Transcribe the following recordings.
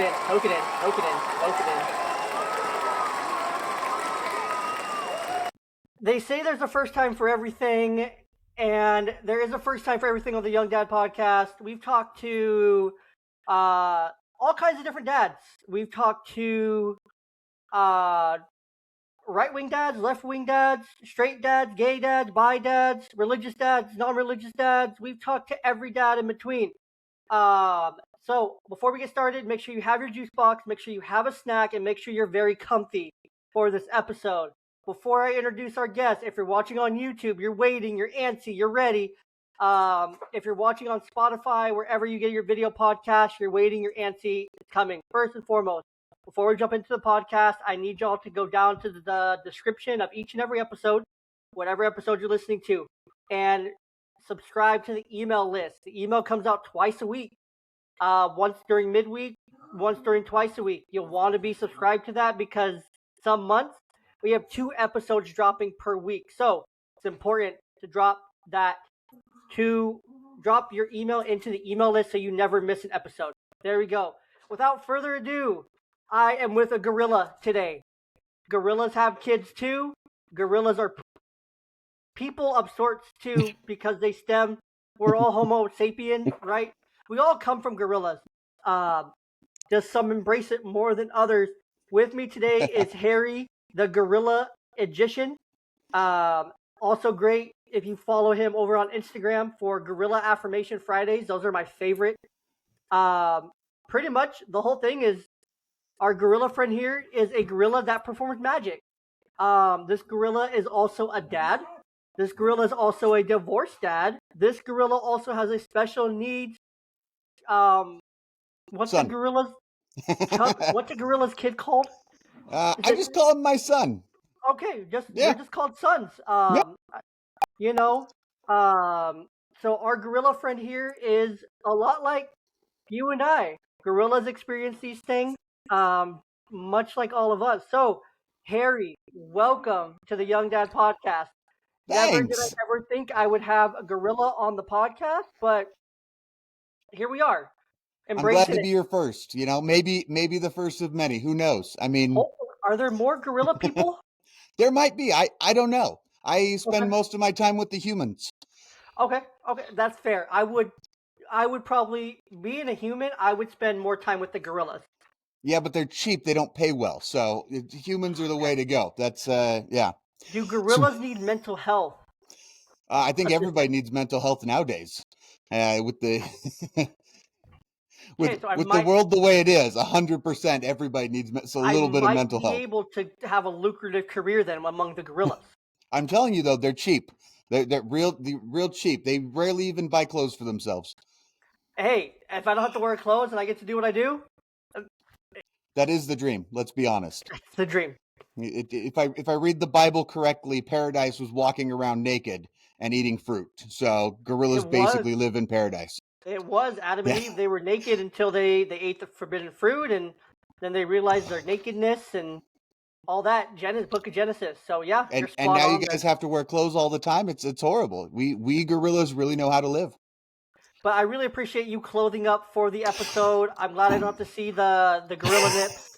in, poke it in, poke it in, poke it in. They say there's a first time for everything, and there is a first time for everything on the Young Dad podcast. We've talked to all kinds of different dads. We've talked to right-wing dads, left-wing dads, straight dads, gay dads, bi dads, religious dads, non-religious dads. We've talked to every dad in between. So before we get started, make sure you have your juice box, make sure you have a snack, and make sure you're very comfy for this episode. Before I introduce our guest, if you're watching on YouTube, you're waiting, you're antsy, you're ready. If you're watching on Spotify, wherever you get your video podcast, you're waiting, you're antsy, it's coming. First and foremost, before we jump into the podcast, I need y'all to go down to the description of each and every episode, whatever episode you're listening to, and subscribe to the email list. The email comes out twice a week, once during midweek, once during twice a week. You'll want to be subscribed to that because some months we have 2 episodes dropping per week. So it's important to drop your email into the email list so you never miss an episode. There we go. Without further ado, I am with a gorilla today. Gorillas have kids too. Gorillas are people of sorts too because they stem. We're all Homo sapien, right? We all come from gorillas. Just some embrace it more than others. With me today is Harry the Gorillagician. Also great if you follow him over on Instagram for Gorilla Affirmation Fridays. Those are my favorite. Pretty much the whole thing is our gorilla friend here is a gorilla that performs magic. This gorilla is also a dad. This gorilla is also a divorced dad. This gorilla also has a special needs. What's Son. what's the gorilla's kid called? I just call him my son. Okay, they're just called sons. You know. So our gorilla friend here is a lot like you and I. Gorillas experience these things, much like all of us. So, Harry, welcome to the Young Dad podcast. Thanks. Never did I ever think I would have a gorilla on the podcast, but here we are. I'm glad to be your first. You know, maybe the first of many. Who knows? I mean, are there more gorilla people? There might be. I don't know. I spend most of my time with the humans. Okay, that's fair. I would probably, being a human, I would spend more time with the gorillas. Yeah, but they're cheap. They don't pay well. So humans are the way to go. That's, yeah. Do gorillas need mental health? I think everybody needs mental health nowadays. With the with the world the way it is, 100%, everybody needs a little bit of mental health. I might be able to have a lucrative career then among the gorillas. I'm telling you though, they're cheap. They're real cheap. They rarely even buy clothes for themselves. Hey, if I don't have to wear clothes and I get to do what I do, that is the dream. Let's be honest. It's the dream. If I read the Bible correctly, paradise was walking around naked and eating fruit. So gorillas basically live in paradise. It was Adam and Eve. They were naked until they ate the forbidden fruit, and then they realized their nakedness and all that. Book of Genesis. So yeah, and now you guys have to wear clothes all the time. It's horrible. We gorillas really know how to live. But I really appreciate you clothing up for the episode. I'm glad I don't have to see the gorilla nips.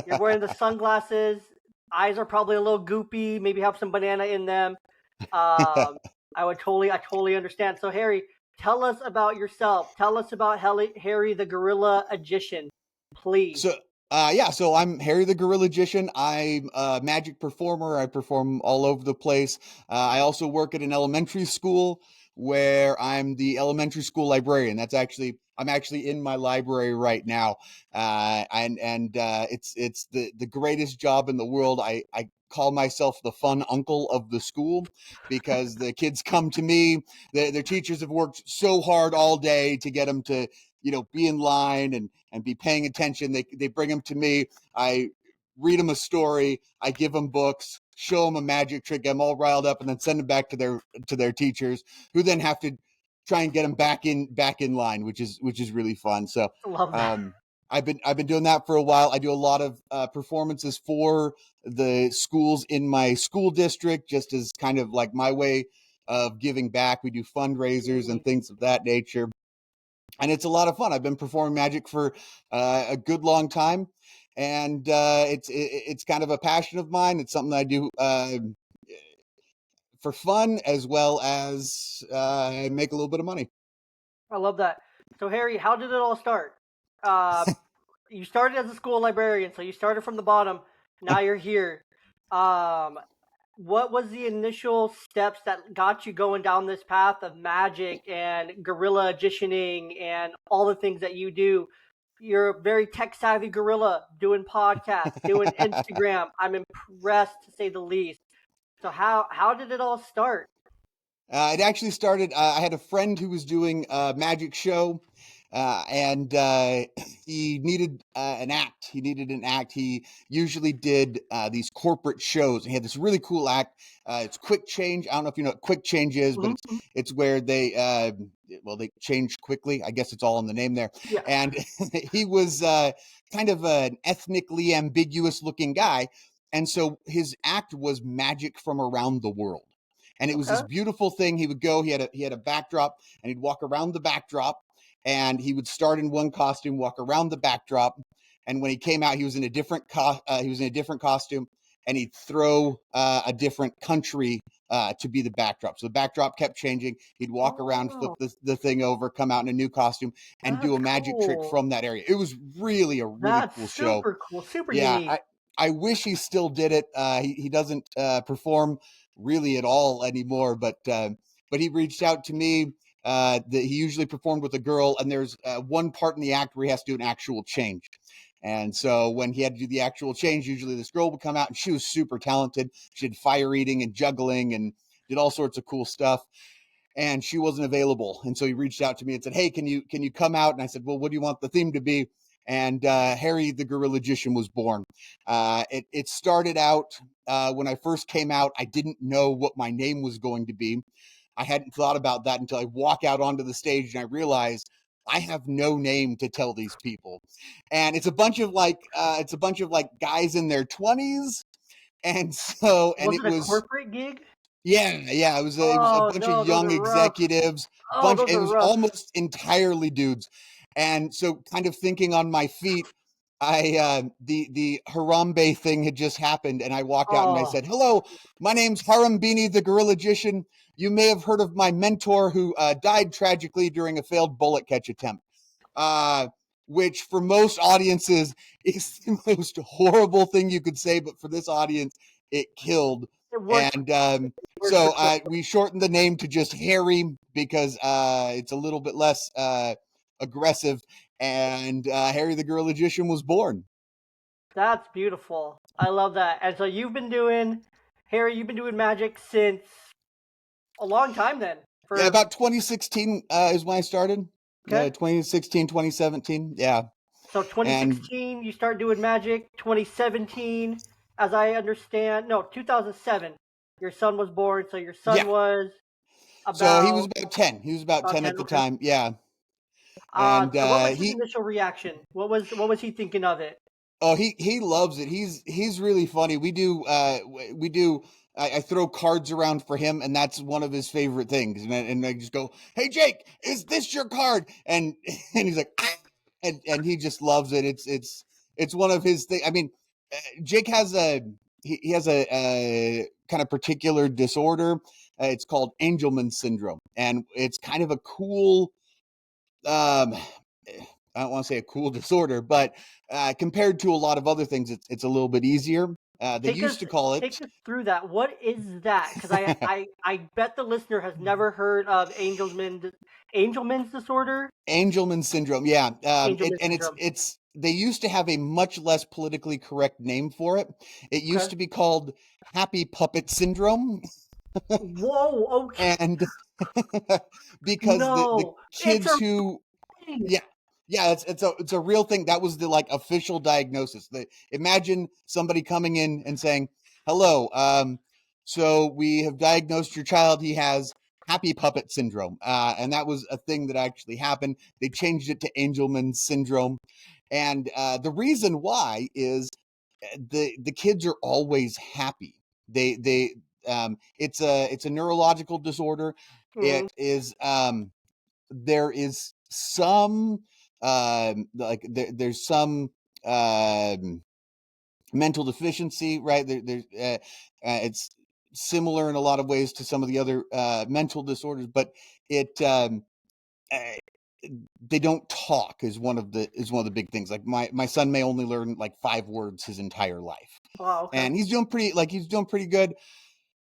You're wearing the sunglasses. Eyes are probably a little goopy. Maybe have some banana in them. I totally understand. So Harry, tell us about yourself. Tell us about Harry the Gorillagician, please. So I'm Harry the Gorillagician. I'm a magic performer. I perform all over the place. I also work at an elementary school where I'm the elementary school librarian. I'm actually in my library right now. It's the greatest job in the world. I call myself the fun uncle of the school because the kids come to me. Their teachers have worked so hard all day to get them to, be in line and be paying attention. They bring them to me. I read them a story. I give them books, show them a magic trick, get them all riled up, and then send them back to their teachers, who then have to try and get them back in line, which is really fun. So love that. I've been doing that for a while. I do a lot of performances for the schools in my school district, just as kind of like my way of giving back. We do fundraisers and things of that nature. and it's a lot of fun. I've been performing magic for a good long time, and it's kind of a passion of mine. It's something I do for fun as well as make a little bit of money. I love that. So, Harry, how did it all start? Uh, you started as a school librarian, so you started from the bottom. Now you're here. Um, what was the initial steps that got you going down this path of magic and gorilla magicianing and all the things that you do? You're a very tech savvy gorilla doing podcasts, doing Instagram. I'm impressed to say the least. So how did it all start? It actually started. I had a friend who was doing a magic show, and he needed an act. He needed an act. He usually did these corporate shows. He had this really cool act. It's Quick Change. I don't know if you know what Quick Change is, but Mm-hmm. it's where they they change quickly. I guess it's all in the name there. Yeah. And he was kind of an ethnically ambiguous looking guy, and so his act was magic from around the world. And it was Okay. this beautiful thing. He would go. He had a backdrop, and he'd walk around the backdrop, and he would start in one costume, walk around the backdrop, and when he came out, he was in a different costume, and he'd throw a different country to be the backdrop. So the backdrop kept changing. He'd walk around, flip Oh, the thing over, come out in a new costume, and do that's a magic trick cool. from that area. It was really a really That's cool show. super cool, super Yeah, unique. I wish he still did it. He doesn't perform really at all anymore, but he reached out to me. That he usually performed with a girl, and there's one part in the act where he has to do an actual change. And so when he had to do the actual change, usually this girl would come out, and she was super talented. She did fire eating and juggling and did all sorts of cool stuff, and she wasn't available. And so he reached out to me and said, "Hey, can you come out?" And I said, "Well, what do you want the theme to be?" And Harry the Gorillagician was born. It started out when I first came out. I didn't know what my name was going to be. I hadn't thought about that until I walk out onto the stage and I realized I have no name to tell these people. And it's a bunch of like guys in their 20s. And so and Was it it a was corporate gig? yeah, it was a Oh bunch of no, those young are rough. executives, Oh, those it are was rough. almost entirely dudes. And so kind of thinking on my feet, the Harambe thing had just happened, and I walked out and I Oh, said, "Hello, my name's Harambini the Gorillagician. You may have heard of my mentor who died tragically during a failed bullet catch attempt." Uh which for most audiences is the most horrible thing you could say, but for this audience, it killed. it works. And It works for corporate. we shortened the name to just Harry because it's a little bit less aggressive. And Harry the Gorillagician was born. That's beautiful. I love that. And so you've been doing, Harry, you've been doing magic since a long time then. Yeah, For about 2016 is when I started. okay, 2016, 2017. Yeah. so And 2016 you start doing magic. 2017, as I understand, no, 2007. Your son was born. So your son yeah, was so he was about about 10. He was about about 10 10. at the Okay. time. Yeah. And So what was his he initial reaction? What was he thinking of it? Oh, he loves it. He's really funny. We do. I throw cards around for him, and that's one of his favorite things. And I just go, "Hey, Jake, is this your card?" And and he's like, "Ah," and he just loves it. It's one of his things. I mean, Jake has he has a kind of particular disorder. It's called Angelman syndrome, and it's kind of a cool um I don't want to say a cool disorder, but compared to a lot of other things, it's a little bit easier. They Take us used to call it take us through that. What is that? Because I bet the listener has never heard of Angelman's disorder. Angelman syndrome. Yeah, Angelman and syndrome. it's they used to have a much less politically correct name for it. It used Okay. to be called happy puppet syndrome, Whoa. Okay. and because the No, it's kids a who thing. yeah, yeah, it's a real thing. That was the like official diagnosis. Imagine somebody coming in and saying, "Hello, so we have diagnosed your child. He has happy puppet syndrome," and that was a thing that actually happened. They changed it to Angelman syndrome, and the reason why is the kids are always happy. They it's a neurological disorder. Mm, It is there is some there's some mental deficiency, right? It's similar in a lot of ways to some of the other mental disorders, but it uh, they don't talk is one of the big things. Like my son may only learn like 5 words his entire life, Wow. Okay. and he's doing pretty good.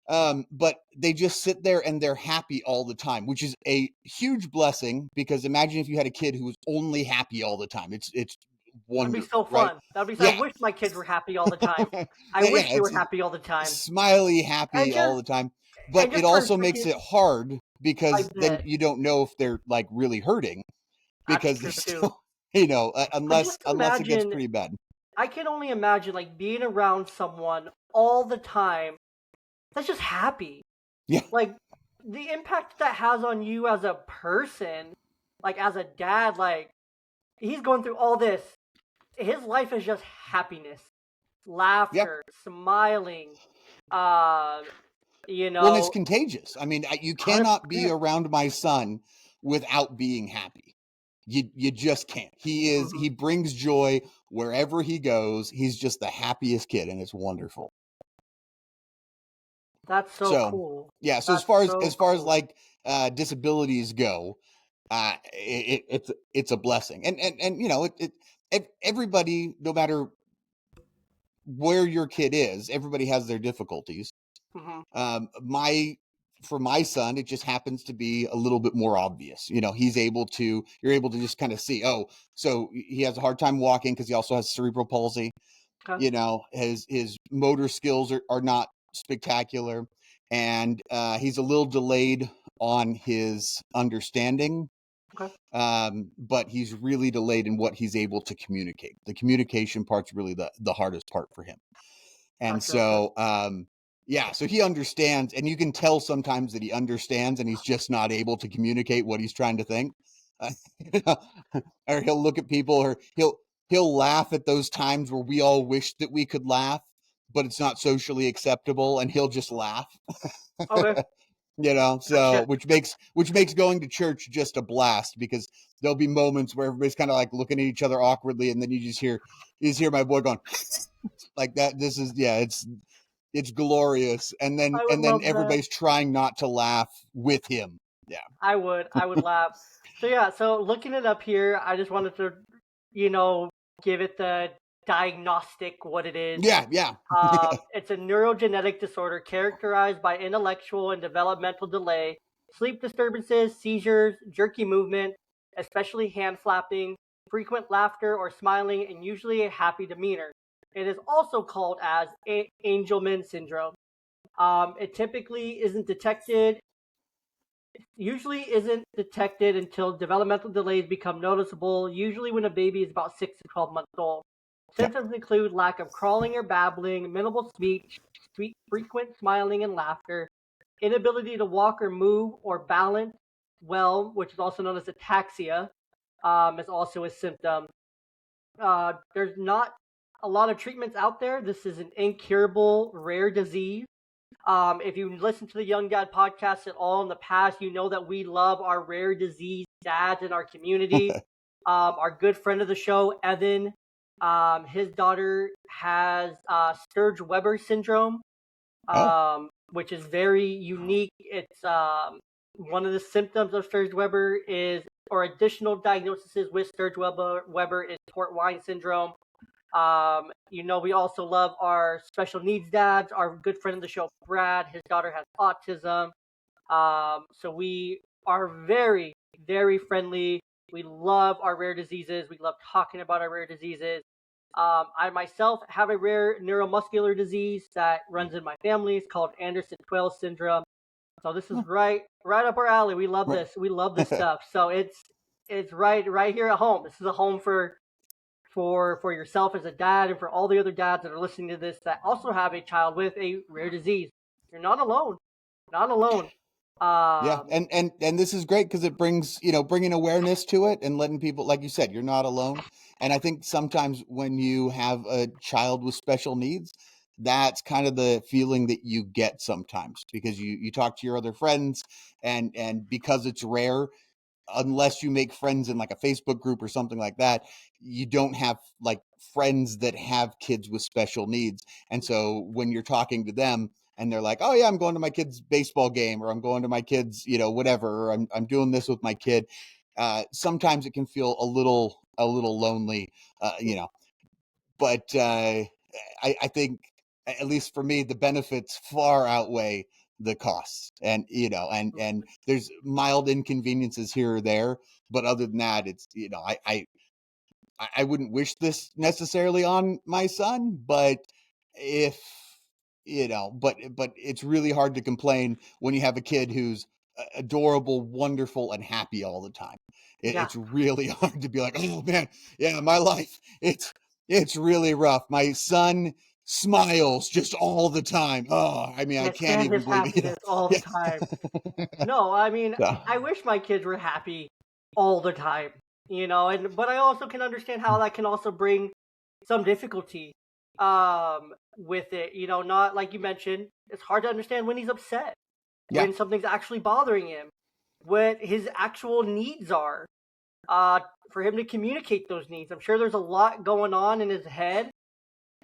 But they just sit there and they're happy all the time, which is a huge blessing, because imagine if you had a kid who was only happy all the time. It's That'd be so wonderful, right? fun. That'd be. So, I Yeah. wish my kids were happy all the time. I Yeah, wish they it's were happy all the time. smiley, And happy all just the time. But it for a also makes second, it hard, I because then bet you don't know if they're like really hurting, that's because they're true too. still, But just unless it gets imagine. pretty bad. I can only imagine like being around someone all the time that's just happy. Yeah. Like the impact that has on you as a person, like as a dad, like he's going through all this. His life is just happiness, Yeah. laughter, smiling. Uh, Well, and it's contagious. I mean, you hundred cannot be percent. around my son without being happy. You just can't. He brings joy wherever he goes. He's just the happiest kid, and it's wonderful. That's so So, cool. yeah. So That's so as far as cool. like disabilities go, it's a blessing, and everybody, no matter where your kid is, everybody has their difficulties. Hmm. My For my son, it just happens to be a little bit more obvious. You're able to just kind of see, oh, so he has a hard time walking because he also has cerebral palsy. Okay. His motor skills are not spectacular, and he's a little delayed on his understanding. Okay. But he's really delayed in what he's able to communicate. The communication part's really the hardest part for him. And Gotcha. Okay. so, yeah, so he understands, and you can tell sometimes that he understands, and he's just not able to communicate what he's trying to think. Or he'll look at people, or he'll laugh at those times where we all wish that we could laugh, but it's not socially acceptable, and he'll just laugh. Okay. So Gotcha. which makes going to church just a blast, because there'll be moments where everybody's kind of like looking at each other awkwardly, and then you just hear my boy going like that. This is, yeah, it's glorious, and then I would love that. everybody's trying not to laugh with him. Yeah. I would. I would laugh. So yeah. So looking it up here, I just wanted to, you know, give it the diagnostic what it is. Yeah, yeah. It's a neurogenetic disorder characterized by intellectual and developmental delay, sleep disturbances, seizures, jerky movement, especially hand flapping, frequent laughter or smiling, and usually a happy demeanor. It is also called as Angelman syndrome. It typically isn't detected usually isn't detected until developmental delays become noticeable, usually when a baby is about 6 to 12 months old. Yeah. Symptoms include lack of crawling or babbling, minimal speech, frequent smiling and laughter, inability to walk or move or balance well, which is also known as ataxia, is also a symptom. There's not a lot of treatments out there. This is an incurable, rare disease. If you listen to the Young Dad podcast at all in the past, you know that we love our rare disease dads in our community. Our good friend of the show, Evan, his daughter has Sturge-Weber syndrome, Oh. which is very unique. It's one of the symptoms of Sturge-Weber is, or additional diagnoses with Sturge-Weber is port wine syndrome. We also love our special needs dads. Our good friend of the show, Brad, his daughter has autism. So we are very, very friendly. We love our rare diseases. We love talking about our rare diseases. I myself have a rare neuromuscular disease that runs in my family. It's called Anderson-Twelve syndrome. So this is right up our alley. We love Right. this. We love this stuff. So it's right here at home. This is a home for yourself as a dad, and for all the other dads that are listening to this that also have a child with a rare disease. You're not alone. Not alone. Yeah, and this is great, because it brings, bringing awareness to it, and letting people, like you said, you're not alone. And I think sometimes when you have a child with special needs, that's kind of the feeling that you get sometimes, because you talk to your other friends, and because it's rare, unless you make friends in like a Facebook group or something like that, you don't have like friends that have kids with special needs. And so when you're talking to them and they're like, "Oh yeah, I'm going to my kid's baseball game, or I'm going to my kid's, whatever, or I'm doing this with my kid," sometimes it can feel a little lonely, but I think, at least for me, the benefits far outweigh the costs, and and there's mild inconveniences here or there, but other than that, it's I wouldn't wish this necessarily on my son, but if but it's really hard to complain when you have a kid who's adorable, wonderful, and happy all the time. Yeah. It's really hard to be like, oh man, yeah, my life, it's really rough. My son smiles just all the time. Oh, I mean, I Can't can't stand even his believe it. happiness all the time. Yeah. No, I mean, So, I wish my kids were happy all the time, and but I also can understand how that can also bring some difficulty with it, not like you mentioned, it's hard to understand when he's upset, yeah, when something's actually bothering him, what his actual needs are, uh for him to communicate those needs. I'm sure there's a lot going on in his head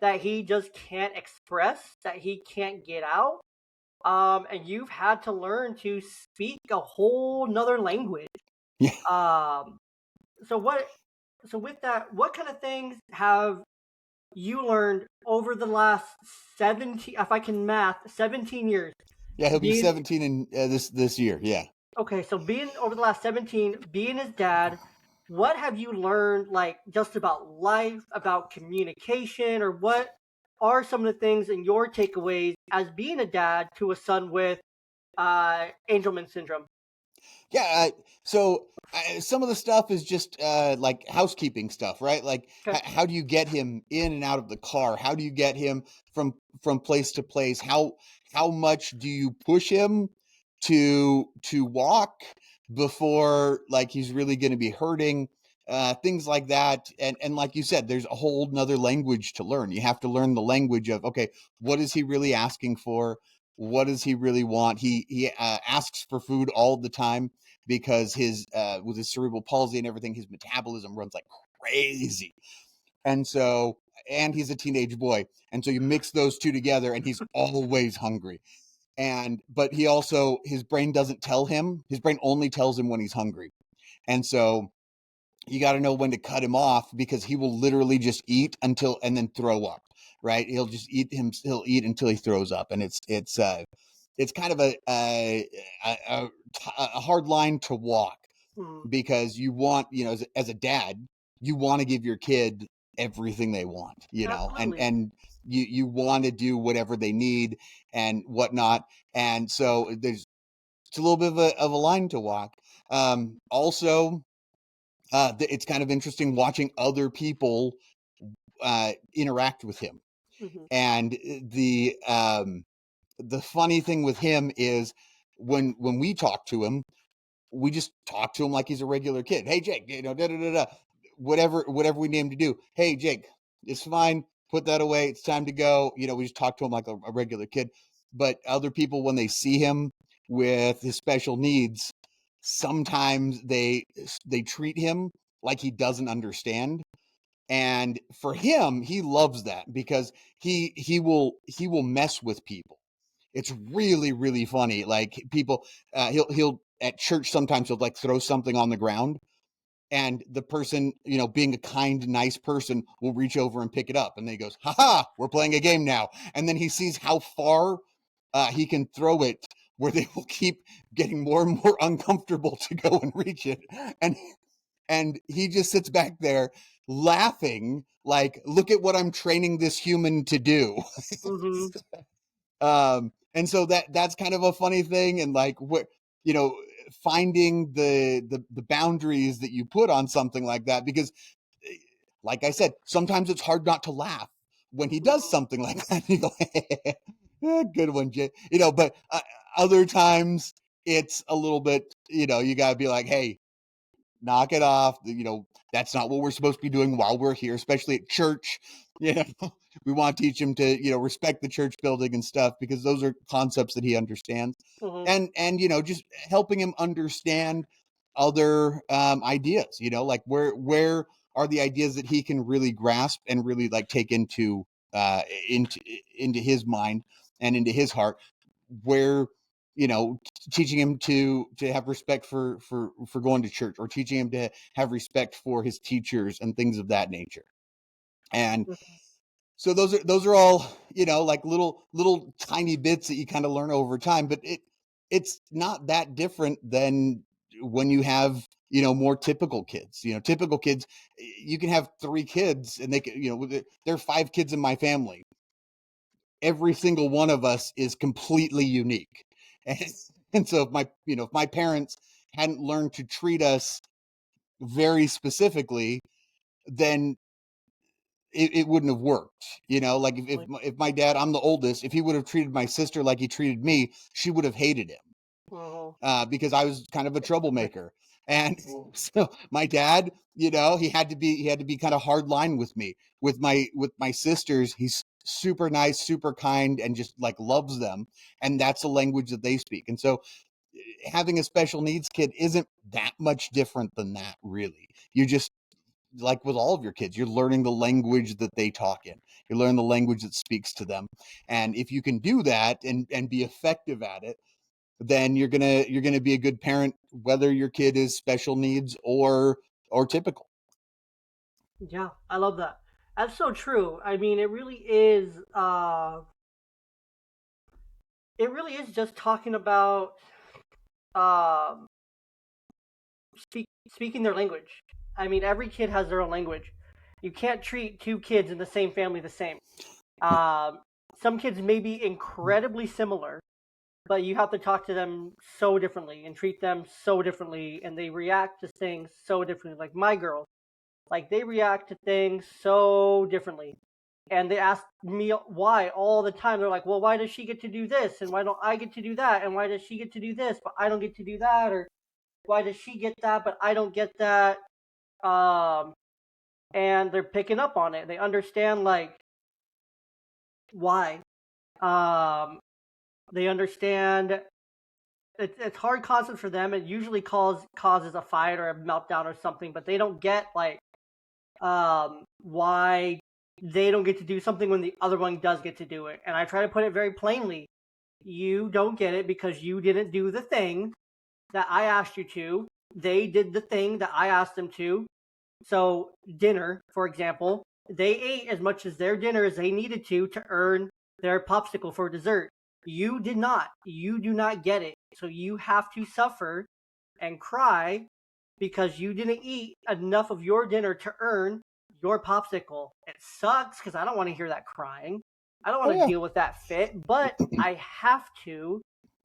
that he just can't express, that he can't get out. And you've had to learn to speak a whole nother language. yeah. Um, so what? So with that, what kind of things have you learned over the last 17? If I can math, 17 years. Yeah, he'll be Being 17 in this year. Yeah. okay, so being over the last 17, being his dad, what have you learned, like just about life, about communication, or what are some of the things in your takeaways as being a dad to a son with Angelman syndrome? Yeah. So some of the stuff is just like housekeeping stuff, right? Like Okay. how do you get him in and out of the car? How do you get him from place to place? How much do you push him to walk before like he's really going to be hurting? Things like that, and like you said, there's a whole nother language to learn. You have to learn the language of, okay, what is he really asking for? What does he really want? He asks for food all the time because his with his cerebral palsy and everything, his metabolism runs like crazy. And so, and he's a teenage boy, and so you mix those two together, and he's always hungry. And but he also, his brain doesn't tell him. His brain only tells him when he's hungry, and so you got to know when to cut him off, because he will literally just eat until and then throw up. Right? He'll just eat him. He'll eat until he throws up, and it's kind of a hard line to walk, Mm, because you want, as a dad, you want to give your kid everything they want, and absolutely. you want to do whatever they need and whatnot. And so it's a little bit of a line to walk. Also, it's kind of interesting watching other people interact with him. Hmm. And the funny thing with him is, when we talk to him, we just talk to him like he's a regular kid. Hey, Jake, da da da da, whatever we need him to do. Hey, Jake, it's fine. Put that away. It's time to go. We just talk to him like a regular kid. But other people, when they see him with his special needs, sometimes they treat him like he doesn't understand. And for him, he loves that, because he will mess with people. It's really, really funny. Like, people, he'll at church sometimes he'll like throw something on the ground, and the person, being a kind, nice person, will reach over and pick it up, and then he goes, "Ha ha, we're playing a game now." And then he sees how far he can throw it, where they will keep getting more and more uncomfortable to go and reach it, and he just sits back there laughing, like, look at what I'm training this human to do. Hmm. And so that's kind of a funny thing. And like, what, you know finding the boundaries that you put on something like that, because, eh, like I said, sometimes it's hard not to laugh when he does Hmm. something like that. You go, good one, Jay. But other times it's a little bit, you gotta be like, hey, knock it off. That's not what we're supposed to be doing while we're here, especially at church. You know, we want to teach him to, respect the church building and stuff, because those are concepts that he understands. Hmm. And just helping him understand other ideas, like where are the ideas that he can really grasp and really like take uh into into his mind and into his heart, where teaching him to have respect for going to church, or teaching him to have respect for his teachers and things of that nature. And so those are all, like little tiny bits that you kind of learn over time, but it's not that different than when you have, more typical kids. Typical kids, you can have 3 kids, and they can, there are 5 kids in my family. Every single one of us is completely unique. And, and so if my parents hadn't learned to treat us very specifically, then it wouldn't have worked. Like if my dad, I'm the oldest, if he would have treated my sister like he treated me, she would have hated him, Mhm. because I was kind of a troublemaker. And so my dad, he had to be kind of hard line with me. With my sisters, he's super nice, super kind, and just like loves them. And that's a language that they speak. And so having a special needs kid isn't that much different than that, really. You just, like with all of your kids, you're learning the language that they talk in. You learn the language that speaks to them. And if you can do that and be effective at it, then you're gonna be a good parent, whether your kid is special needs or typical. Yeah, I love that. That's so true. I mean, it really is just talking about um speaking their language. I mean, every kid has their own language. You can't treat 2 kids in the same family the same. Um, some kids may be incredibly similar, but you have to talk to them so differently and treat them so differently, and they react to things so differently. Like my girls, like they react to things so differently. And they ask me why all the time. They're like, well, why does she get to do this? And why don't I get to do that? And why does she get to do this, but I don't get to do that? Or why does she get that, but I don't get that? Um, and they're picking up on it. They understand, like, why. Um, they understand it's hard concept for them. It usually causes a fight or a meltdown or something, but they don't get, like, why they don't get to do something when the other one does get to do it. And I try to put it very plainly. You don't get it because you didn't do the thing that I asked you to. They did the thing that I asked them to. So, dinner, for example, they ate as much as their dinner as they needed to earn their popsicle for dessert. You did not. You do not get it. So, you have to suffer and cry because you didn't eat enough of your dinner to earn your popsicle. It sucks because I don't want to hear that crying. I don't Oh want to yeah. deal with that fit, but I have to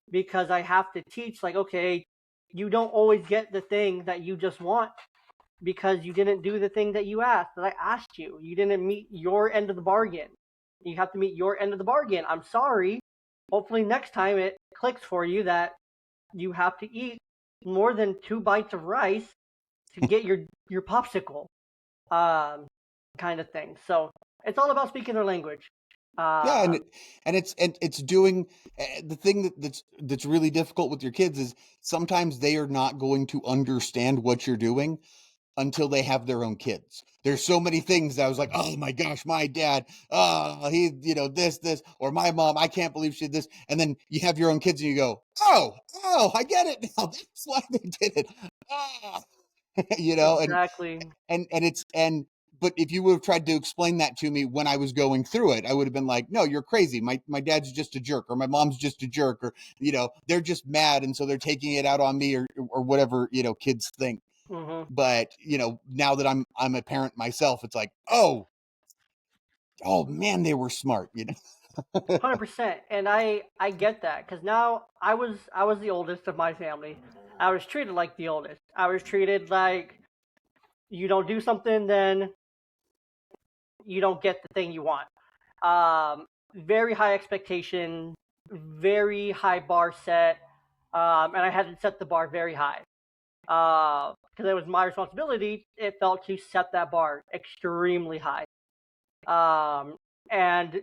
because I have to teach, like, okay, you don't always get the thing that you just want because you didn't do the thing that I asked you. You didn't meet your end of the bargain. You have to meet your end of the bargain. I'm sorry. Hopefully next time it clicks for you that you have to eat more than 2 bites of rice to get your popsicle, um, kind of thing. So it's all about speaking their language. Yeah, Um, and it's doing the thing that's really difficult with your kids is sometimes they are not going to understand what you're doing until they have their own kids. There's so many things that I was like, oh my gosh, my dad, he, this, or my mom, I can't believe she did this. And then you have your own kids and you go, oh, I get it now. That's why they did it. Ah, and exactly. but if you would have tried to explain that to me when I was going through it, I would have been like, no, you're crazy. My dad's just a jerk, or my mom's just a jerk, or they're just mad, and so they're taking it out on me, or whatever kids think. Hmm. But now that I'm a parent myself, it's like, oh man, they were smart. 100%. And I get that because now I was the oldest of my family. I was treated like the oldest. I was treated like you don't do something, then you don't get the thing you want. Very high expectation, very high bar set, and I had to set the bar very high because it was my responsibility. It felt to set that bar extremely high, and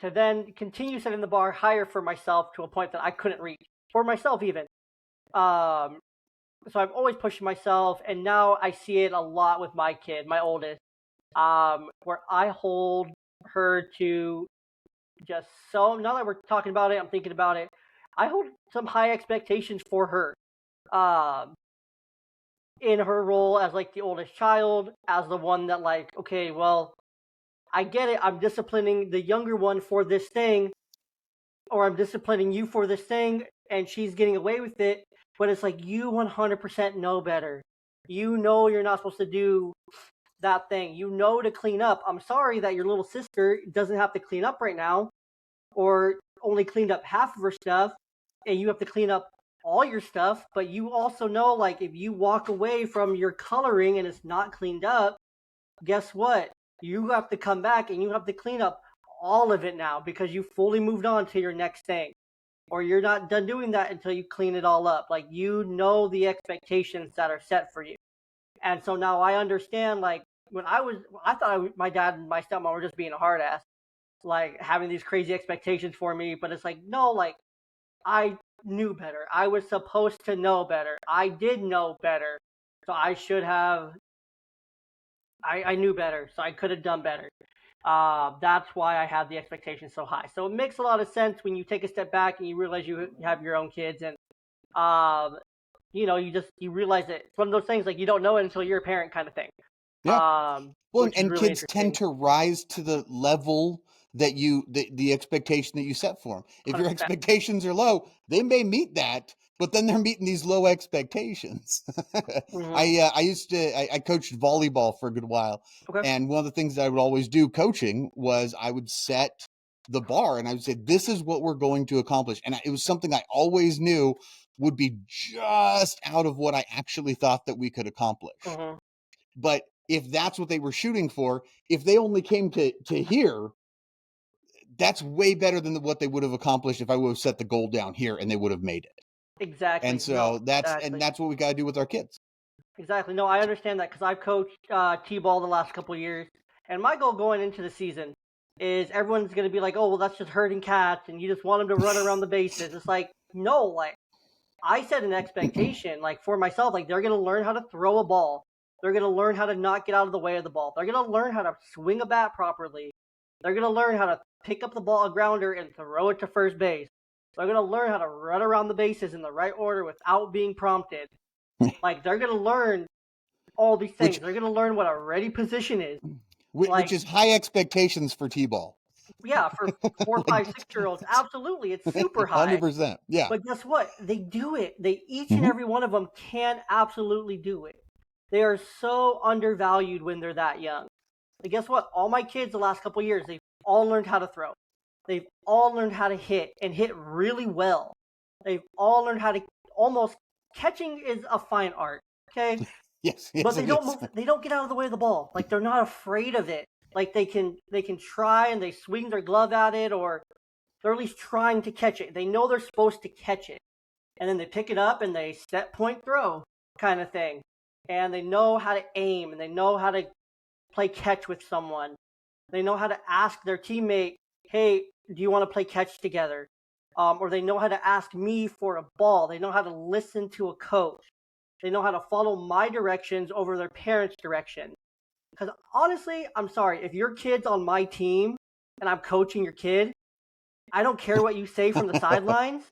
to then continue setting the bar higher for myself to a point that I couldn't reach for myself even. Um, so I'm always pushing myself, and now I see it a lot with my kid, my oldest, where I hold her to just so. Now that we're talking about it, I'm thinking about it. I hold some high expectations for her, um, in her role as like the oldest child, as the one that like, okay, well, I get it. I'm disciplining the younger one for this thing, or I'm disciplining you for this thing, and she's getting away with it. But it's like you 100% know better. You know you're not supposed to do that thing. You know to clean up. I'm sorry that your little sister doesn't have to clean up right now, or only cleaned up half of her stuff, and you have to clean up all your stuff. But you also know, like, if you walk away from your coloring and it's not cleaned up, guess what? You have to come back and you have to clean up all of it now because you fully moved on to your next thing. Or you're not done doing that until you clean it all up. Like, you know the expectations that are set for you. And so now I understand, like, I thought my dad and my stepmom were just being a hard ass, like having these crazy expectations for me. But it's like, no, like, I knew better. I was supposed to know better. I did know better. So I should have, I knew better. So I could have done better. That's why I had the expectations so high. So it makes a lot of sense when you take a step back and you realize you have your own kids, and you realize that it's one of those things like you don't know it until you're a parent kind of thing. Yeah. Well, Which is and really kids interesting. tend to rise to the level that the expectation that you set for them. If your 100%. expectations are low, they may meet that, but then they're meeting these low expectations. Mm-hmm. I coached volleyball for a good while, Okay. and one of the things that I would always do coaching was I would set the bar and I would say, "This is what we're going to accomplish," and it was something I always knew would be just out of what I actually thought that we could accomplish. Mm-hmm. But if that's what they were shooting for, if they only came to here, that's way better than what they would have accomplished if I would have set the goal down here and they would have made it. And Exactly. No, so exactly. that's what we got to do with our kids. Exactly. No, I understand that because I've coached T-ball the last couple of years, and my goal going into the season is everyone's going to be like, "Oh, well, that's just herding cats, and you just want them to run around the bases." It's like, no, like I set an expectation, like for myself, like they're going to learn how to throw a ball, they're going to learn how to not get out of the way of the ball, they're going to learn how to swing a bat properly, they're going to learn how to pick up the ball, a grounder, and throw it to first base. They're going to learn how to run around the bases in the right order without being prompted. Like they're gonna learn all these things. which They're gonna learn what a ready position is. which Like, is high expectations for T-ball. yeah, for 4, Like 5, 6 year olds, absolutely, it's super high. 100%. Yeah. But guess what? They do it. They each and Mm-hmm. every one of them can absolutely do it. They are so undervalued when they're that young. But guess what? All my kids the last couple of years, they've all learned how to throw. They've all learned how to hit and hit really well. They've all learned how to almost catching is a fine art. Okay, Yes, but yes, they it don't is. move. They don't get out of the way of the ball. Like they're not afraid of it. Like they can try and they swing their glove at it, or they're at least trying to catch it. They know they're supposed to catch it, and then they pick it up and they set point throw kind of thing, and they know how to aim and they know how to play catch with someone. They know how to ask their teammate, "Hey, do you want to play catch together?" Or they know how to ask me for a ball. They know how to listen to a coach. They know how to follow my directions over their parents' direction. Because honestly, I'm sorry, if your kid's on my team and I'm coaching your kid, I don't care what you say from the sidelines.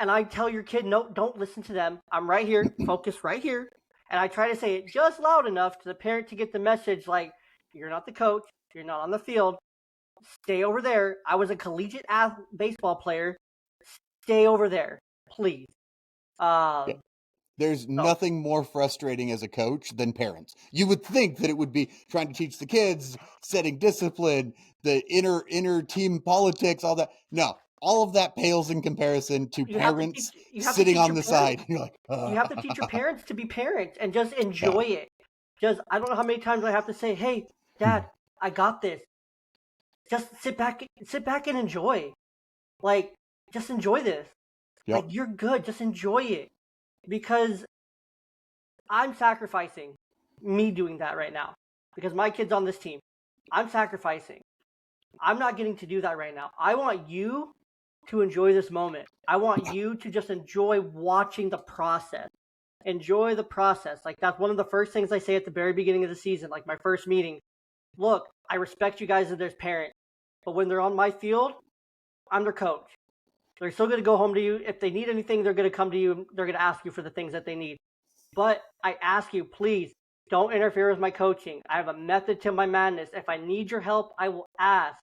And I tell your kid, no, don't listen to them. I'm right here, focus right here. And I try to say it just loud enough to the parent to get the message like, you're not the coach, you're not on the field, stay over there. I was a collegiate baseball player, stay over there, please. Yeah. Um, There's so nothing more frustrating as a coach than parents. You would think that it would be trying to teach the kids, setting discipline, the inner team politics, all that. No, all of that pales in comparison to you have to teach parents you have to sitting teach on your the parents. side. You're like, You have to teach your parents to be parents and just yeah. enjoy it. Just I don't know how many times I have to say, "Hey, Dad, I got this." Just sit back and enjoy. Like, just enjoy this. Yep. Like, you're good. Just enjoy it because I'm sacrificing me doing that right now because my kid's on this team. I'm sacrificing. I'm not getting to do that right now. I want you to enjoy this moment. I want you to just enjoy watching the process. Enjoy the process. Like, that's one of the first things I say at the very beginning of the season, like my first meeting. Look, I respect you guys as their parents, but when they're on my field, I'm their coach. They're still going to go home to you. If they need anything, they're going to come to you. They're going to ask you for the things that they need. But I ask you, please, don't interfere with my coaching. I have a method to my madness. If I need your help, I will ask.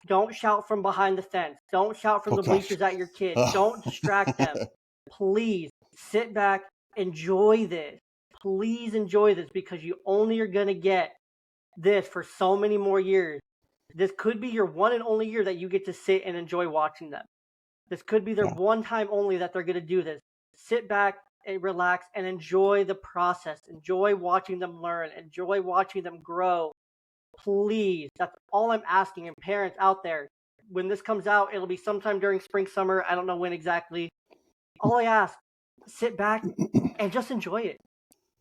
Don't shout from behind the fence. Don't shout from the bleachers at your kid. Don't distract them. Please sit back, enjoy this. Please enjoy this, because you only are going to get this for so many more years. This could be your one and only year that you get to sit and enjoy watching them. This could be their one time only that they're going to do this. Sit back and relax and enjoy the process. Enjoy watching them learn. Enjoy watching them grow. Please, that's all I'm asking. And parents out there, when this comes out, it'll be sometime during spring, summer. I don't know when exactly. All I ask, sit back and just enjoy it.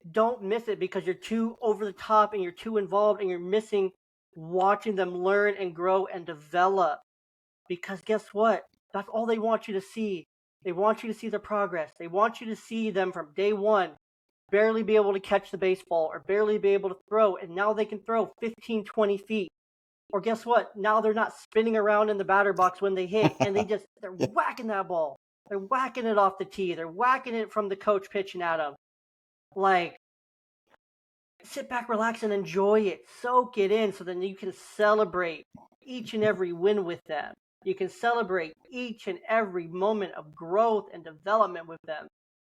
Don't miss it because you're too over the top and you're too involved and you're missing watching them learn and grow and develop. Because guess what? That's all they want you to see. They want you to see their progress. They want you to see them from day one barely be able to catch the baseball or barely be able to throw, and now they can throw 15, 20 feet. Or guess what? Now they're not spinning around in the batter box when they hit, and they're whacking that ball. They're whacking it off the tee. They're whacking it from the coach pitching at them. Like, sit back, relax, and enjoy it. Soak it in so then you can celebrate each and every win with them. You can celebrate each and every moment of growth and development with them.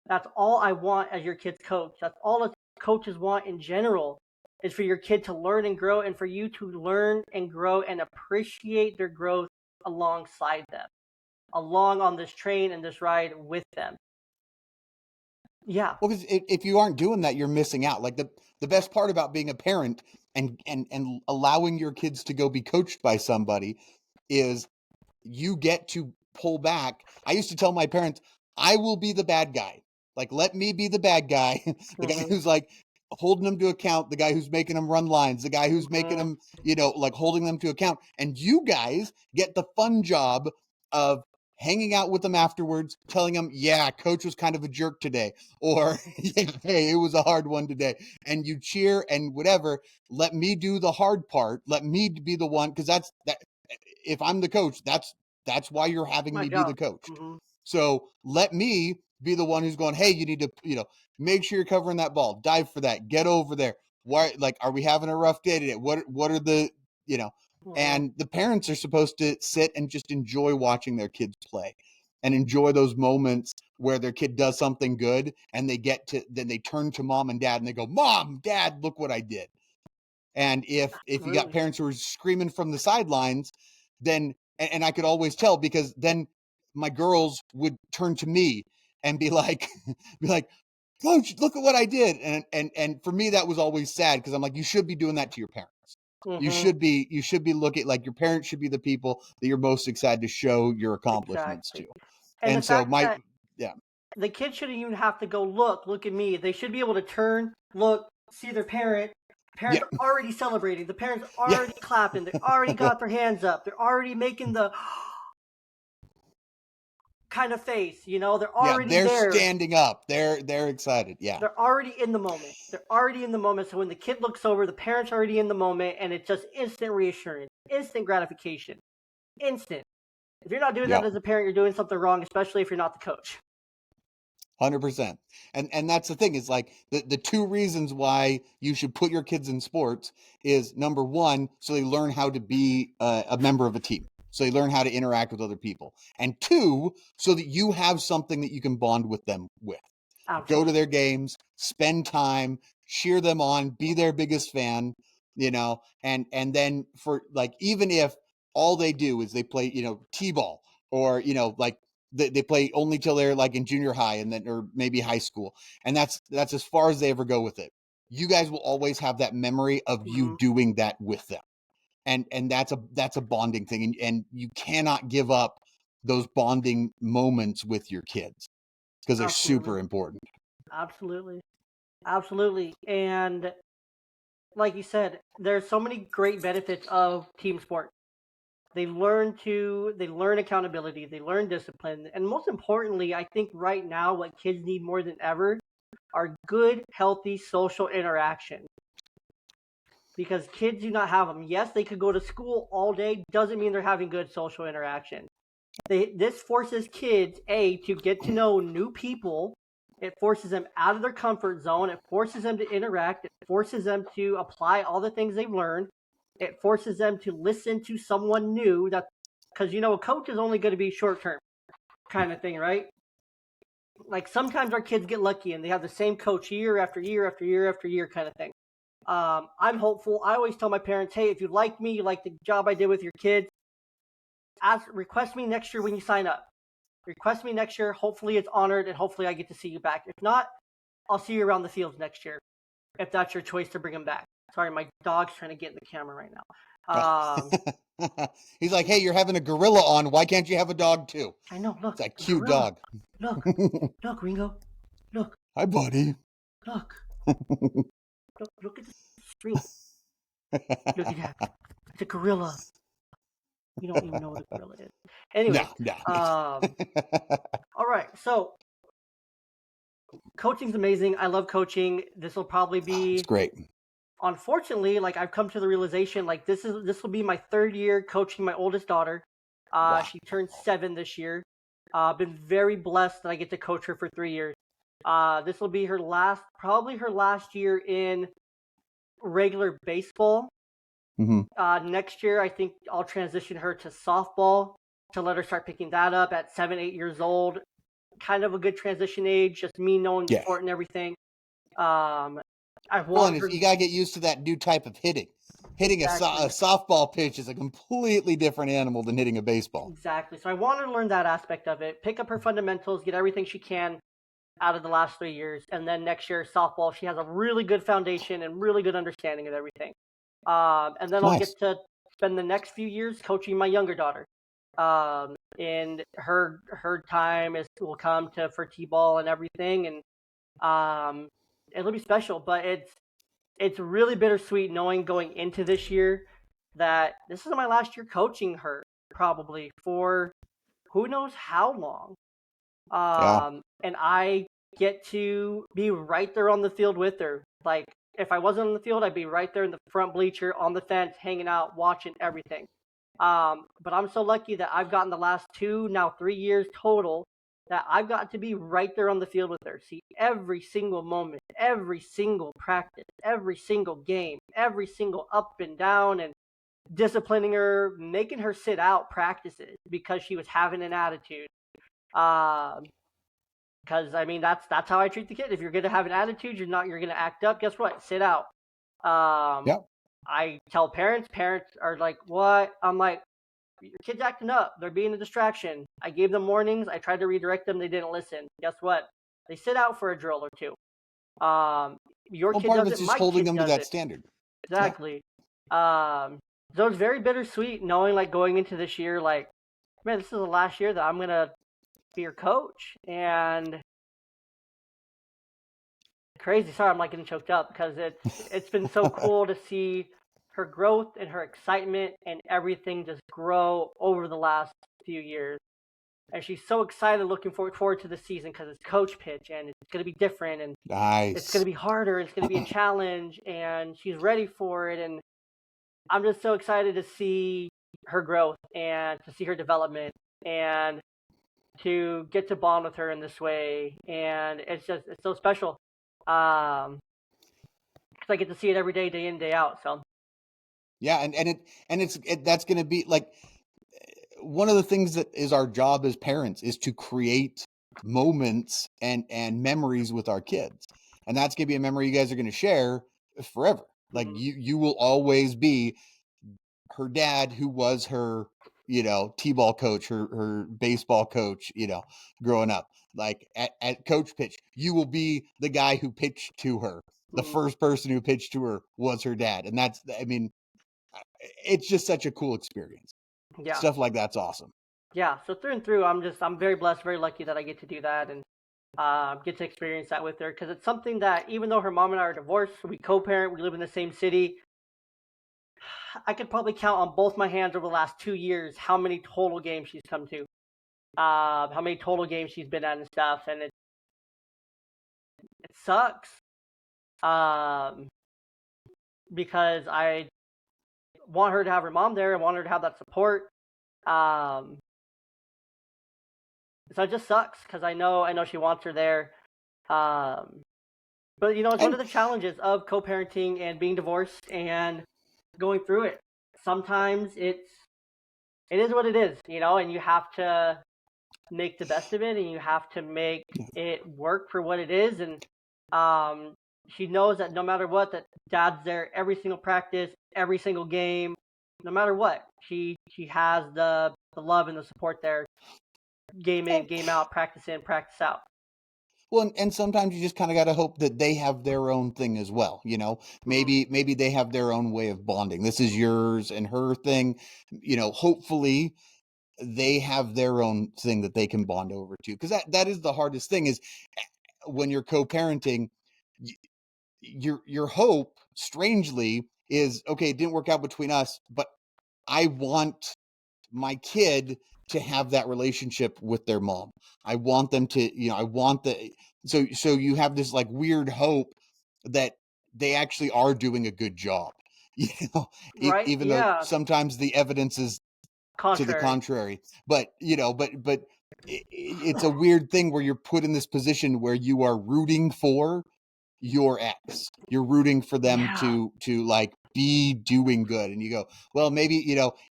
That's all I want as your kid's coach. That's all as coaches want in general, is for your kid to learn and grow, and for you to learn and grow and appreciate their growth alongside them, along on this train and this ride with them. Yeah. Well, because if you aren't doing that, you're missing out. Like the best part about being a parent and allowing your kids to go be coached by somebody is you get to pull back. I used to tell my parents, I will be the bad guy. Like, let me be the bad guy. The guy who's like holding them to account, the guy who's making them run lines, the guy who's making them, like holding them to account. And you guys get the fun job of hanging out with them afterwards, telling them, yeah, coach was kind of a jerk today, or hey, it was a hard one today. And you cheer and whatever. Let me do the hard part. Let me be the one, because that. If I'm the coach, that's why you're having me be the coach. So let me be the one who's going, hey, you need to, make sure you're covering that ball, dive for that, get over there. Why, like, are we having a rough day today? What are the, and the parents are supposed to sit and just enjoy watching their kids play and enjoy those moments where their kid does something good and then they turn to mom and dad and they go, Mom, Dad, look what I did. And if you got parents who are screaming from the sidelines, then and I could always tell, because then my girls would turn to me and be like, Coach, look at what I did. And for me, that was always sad, because I'm like, you should be doing that to your parents. You should be looking like your parents should be the people that you're most excited to show your accomplishments to. And so the kid shouldn't even have to go, look at me. They should be able to turn, look, see their parent. Parents are already celebrating. The parents are already clapping. They already got their hands up. They're already making the kind of face, they're already they're standing up. They're excited. Yeah. They're already in the moment. So when the kid looks over, the parents are already in the moment, and it's just instant reassurance, instant gratification, instant. If you're not doing that as a parent, you're doing something wrong, especially if you're not the coach. 100%. And that's the thing, is like the two reasons why you should put your kids in sports is, number one, so they learn how to be a member of a team. So they learn how to interact with other people. And two, so that you have something that you can bond with them with. Absolutely. Go to their games, spend time, cheer them on, be their biggest fan, and then for, like, even if all they do is they play, t-ball, or, like, they play only till they're like in junior high, and then, or maybe high school. And that's as far as they ever go with it. You guys will always have that memory of you doing that with them. And that's a bonding thing. And you cannot give up those bonding moments with your kids, because they're super important. Absolutely. And like you said, there's so many great benefits of team sport. They learn accountability, they learn discipline, and most importantly, I think right now what kids need more than ever are good, healthy social interaction. Because kids do not have them. Yes, they could go to school all day, doesn't mean they're having good social interaction. This forces kids, to get to know new people. It forces them out of their comfort zone. It forces them to interact. It forces them to apply all the things they've learned. It forces them to listen to someone new. Because a coach is only going to be short term kind of thing, right? Like sometimes our kids get lucky and they have the same coach year after year after year after year kind of thing. I'm hopeful. I always tell my parents, hey, if you like me, you like the job I did with your kids, request me next year when you sign up. Request me next year. Hopefully it's honored and hopefully I get to see you back. If not, I'll see you around the fields next year if that's your choice to bring them back. Sorry, my dog's trying to get in the camera right now. He's like, hey, you're having a gorilla on. Why can't you have a dog too? I know. Look, it's a cute gorilla. Dog. Look, Ringo. Look. Hi, buddy. Look. Look at the screen. Look at that. It's a gorilla. You don't even know what a gorilla is. Anyway. No. All right. So, coaching's amazing. I love coaching. This will probably be. It's great. Unfortunately, like I've come to the realization, like this will be my 3rd year coaching my oldest daughter. Wow. She turned 7 this year. Been very blessed that I get to coach her for 3 years. This will be probably her last year in regular baseball. Mm-hmm. Next year, I think I'll transition her to softball to let her start picking that up at 7, 8 years old. Kind of a good transition age, just me knowing the sport and everything. You gotta get used to that new type of hitting. Hitting exactly. a softball pitch is a completely different animal than hitting a baseball. Exactly. So I want her to learn that aspect of it, pick up her fundamentals, get everything she can out of the last 3 years, and then next year softball, she has a really good foundation and really good understanding of everything. And then I'll get to spend the next few years coaching my younger daughter. And her time will come for T-ball and everything, and it'll be special. But it's really bittersweet knowing going into this year that this is my last year coaching her, probably for who knows how long. And I get to be right there on the field with her. Like, if I wasn't on the field, I'd be right there in the front bleacher, on the fence, hanging out, watching everything. But I'm so lucky that I've gotten the last 2, now 3 years total, that I've got to be right there on the field with her. See every single moment, every single practice, every single game, every single up and down, and disciplining her, making her sit out practices because she was having an attitude. Because I mean that's how I treat the kid. If you're gonna have an attitude, you're gonna act up. Guess what? Sit out. I tell parents are like, what? I'm like, your kid's acting up. They're being a distraction. I gave them warnings. I tried to redirect them. They didn't listen. Guess what? They sit out for a drill or two. Your kid part of does it's it. just My holding kid them does to that it. standard. Exactly. So it's very bittersweet knowing, like, going into this year, like, man, this is the last year that I'm gonna be your coach, and crazy. Sorry, I'm like getting choked up because it's been so cool to see her growth and her excitement and everything just grow over the last few years. And she's so excited, looking forward to the season because it's coach pitch and it's going to be different and it's going to be harder. It's going to be a challenge, and she's ready for it. And I'm just so excited to see her growth and to see her development and to get to bond with her in this way. And it's so special. Because I get to see it every day, day in, day out. So yeah, that's going to be like one of the things that is our job as parents is to create moments and memories with our kids, and that's going to be a memory you guys are going to share forever. Like you will always be her dad, who was her, t-ball coach, her baseball coach, growing up. Like at coach pitch, you will be the guy who pitched to her. The first person who pitched to her was her dad. And it's just such a cool experience. Yeah. Stuff like that's awesome. Yeah. So through and through, I'm very blessed, very lucky that I get to do that and get to experience that with her. Because it's something that, even though her mom and I are divorced, we co-parent, we live in the same city, I could probably count on both my hands over the last 2 years how many total games she's come to, how many total games she's been at and stuff, and it sucks. Um, because I want her to have her mom there. I want her to have that support. Um, so it just sucks because I know she wants her there. Um, but it's one And of the challenges of co-parenting and being divorced and going through it. Sometimes it is what it is, and you have to make the best of it, and you have to make it work for what it is. And um, she knows that no matter what, that dad's there every single practice, every single game, no matter what. She has the love and the support there, game in, and game out, practice in, practice out. well, and sometimes you just kind of got to hope that they have their own thing as well. Mm-hmm. Maybe they have their own way of bonding. This is yours and her thing. Hopefully they have their own thing that they can bond over to, because that is the hardest thing, is when you're co-parenting. Your hope, strangely, is, okay, it didn't work out between us, but I want my kid to have that relationship with their mom. I want them to, I want the so you have this like weird hope that they actually are doing a good job. you know Right? Even though Yeah. sometimes the evidence is to the Contrary. contrary. But it's a weird thing where you're put in this position where you are rooting for your ex. You're rooting for them Yeah. to like be doing good, and you go, well, maybe,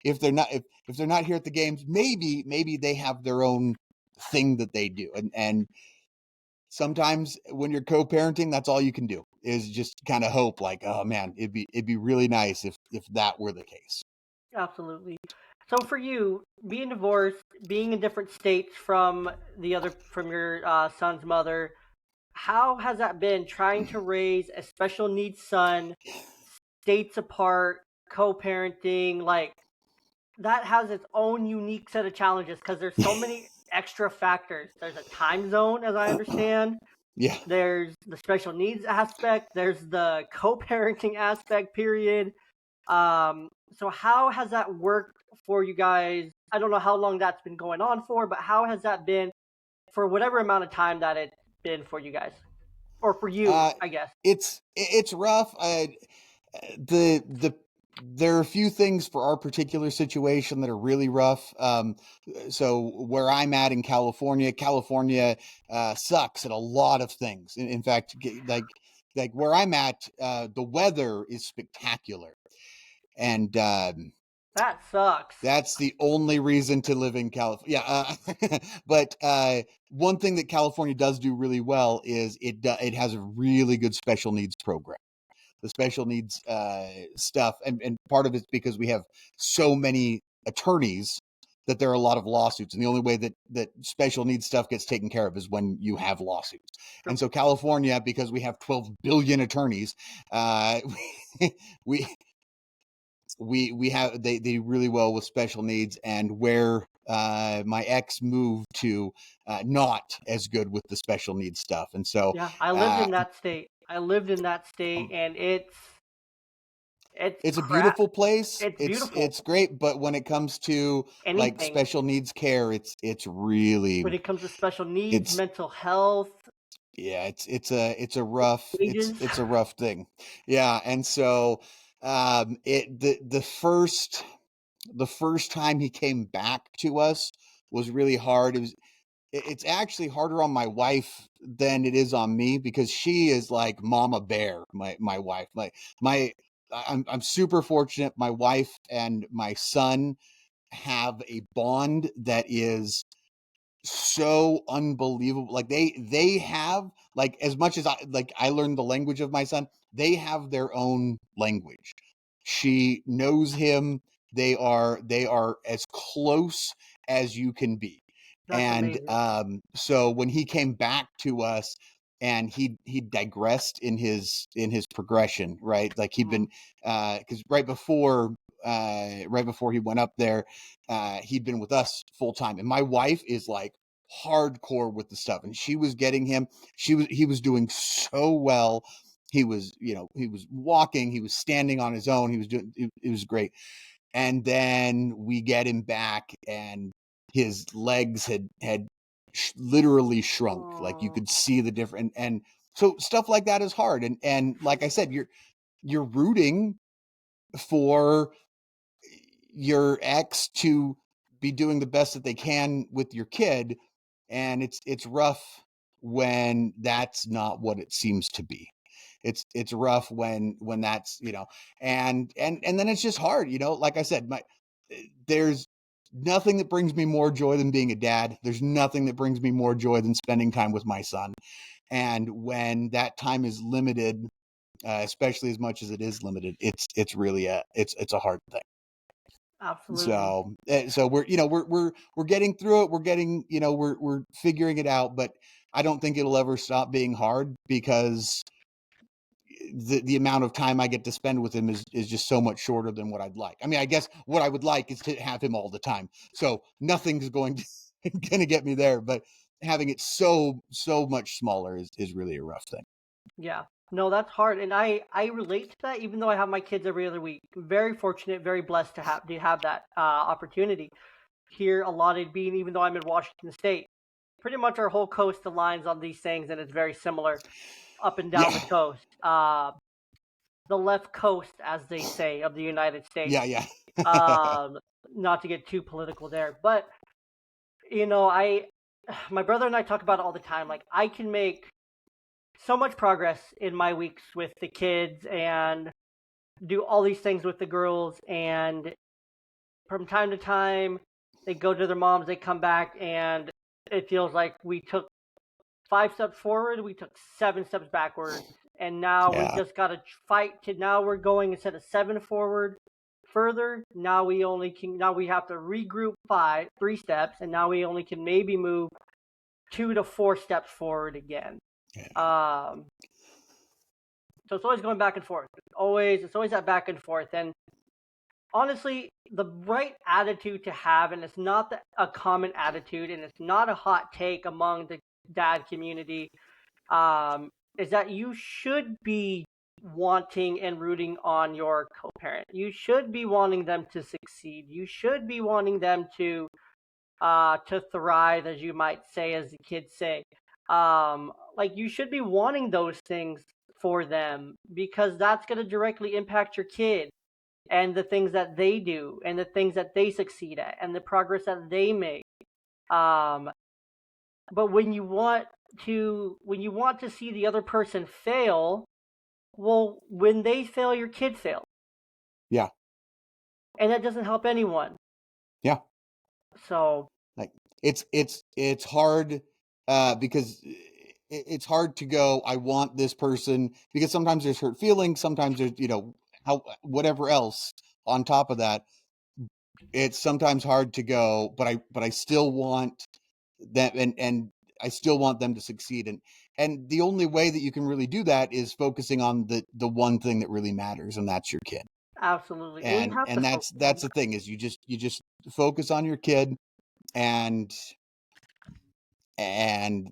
if they're not here at the games, maybe they have their own thing that they do. And sometimes when you're co-parenting, that's all you can do, is just kind of hope, like, oh man, it'd be really nice if that were the case. Absolutely. So for you, being divorced, being in different states from your son's mother, how has that been trying to raise a special needs son, states apart, co-parenting? Like that has its own unique set of challenges because there's so many extra factors. There's a time zone, as I understand. Yeah. There's the special needs aspect. There's the co-parenting aspect. Period. So how has that worked for you guys? I don't know how long that's been going on for, but how has that been for whatever amount of time that it's been for you guys, or for you, uh I guess. it's rough. The There are a few things for our particular situation that are really rough. So where I'm at in California sucks at a lot of things. In fact, like where I'm at, the weather is spectacular, and That sucks. that's the only reason to live in California. Yeah, but one thing that California does do really well is it has a really good special needs program. The special needs stuff, and part of it's because we have so many attorneys that there are a lot of lawsuits, and the only way that special needs stuff gets taken care of is when you have lawsuits. True. And so California, because we have 12 billion attorneys, uh, we we have they do really well with special needs. And where my ex moved to, not as good with the special needs stuff. And so Yeah, I lived uh, in that state. I lived in that state, and it's it's a crap. beautiful place. It's It's beautiful. it's great, but when it comes to like Anything special needs care, it's really, when it comes to special needs, it's mental health, yeah, it's a rough, wages. it's a rough thing. Yeah. And so it the first time he came back to us was really hard. It's actually harder on my wife than it is on me, because she is like mama bear. My wife, my I'm super fortunate. My wife and my son have a bond that is so unbelievable. Like they have, like, as much as I learned the language of my son, they have their own language. She knows him. They are as close as you can be. That's And amazing. so when he came back to us, and he digressed in his progression, right? Like he'd Mhm. been, because right before he went up there, he'd been with us full time. And my wife is like hardcore with the stuff, and she was getting him. He was doing so well. he was, he was walking, he was standing on his own, he was doing it was great. And then we get him back, and his legs had literally shrunk. Like you Oh, could see the difference. And so stuff like that is hard. And like I said, you're rooting for your ex to be doing the best that they can with your kid, and it's rough when that's not what it seems to be. It's rough when that's, and then it's just hard, like I said, there's nothing that brings me more joy than being a dad. There's nothing that brings me more joy than spending time with my son. And when that time is limited, especially as much as it is limited, it's really it's a hard thing. absolutely. So we're getting through it. We're getting, we're figuring it out, but I don't think it'll ever stop being hard, because the amount of time I get to spend with him is just so much shorter than what I'd like. I mean, I guess what I would like is to have him all the time. So nothing's going to get me there, but having it so much smaller is really a rough thing. Yeah. No, that's hard, and I relate to that. Even though I have my kids every other week, I'm very fortunate, very blessed to have that opportunity here allotted. Being even though I'm in Washington State, pretty much our whole coast aligns on these things, and it's very similar up and down Yeah. the coast. The left coast, as they say, of the United States. Yeah. Yeah. Um, Not to get too political there, but I, my brother and I talk about it all the time. Like I can make so much progress in my weeks with the kids and do all these things with the girls, and from time to time they go to their moms, they come back, and it feels like we took 5 steps forward, we took 7 steps backwards, and now we Yeah. just got to fight to now we're going instead of 7 forward further. Now we have to regroup 3 steps, and now we only can maybe move 2 to 4 steps forward again. Yeah. um so it's always going back and forth. It's always that back and forth. And honestly, the right attitude to have, and it's not a common attitude, and it's not a hot take among the dad community, is that you should be wanting and rooting on your co-parent. You should be wanting them to succeed. You should be wanting them to thrive, as you might say, as the kids say. Like you should be wanting those things for them, because that's going to directly impact your kid and the things that they do and the things that they succeed at and the progress that they make. Um, but when you want to see the other person fail, well, when they fail, your kid fails, Yeah. and that doesn't help anyone. Yeah. So Like it's hard, because it's hard to go, I want this person, because sometimes there's hurt feelings, sometimes there's, how whatever else on top of that. It's sometimes hard to go, but I still want them, and I still want them to succeed, and the only way that you can really do that is focusing on the one thing that really matters, and that's your kid. absolutely, and you and have to and focus that's on the that. thing, is you just focus on your kid. and and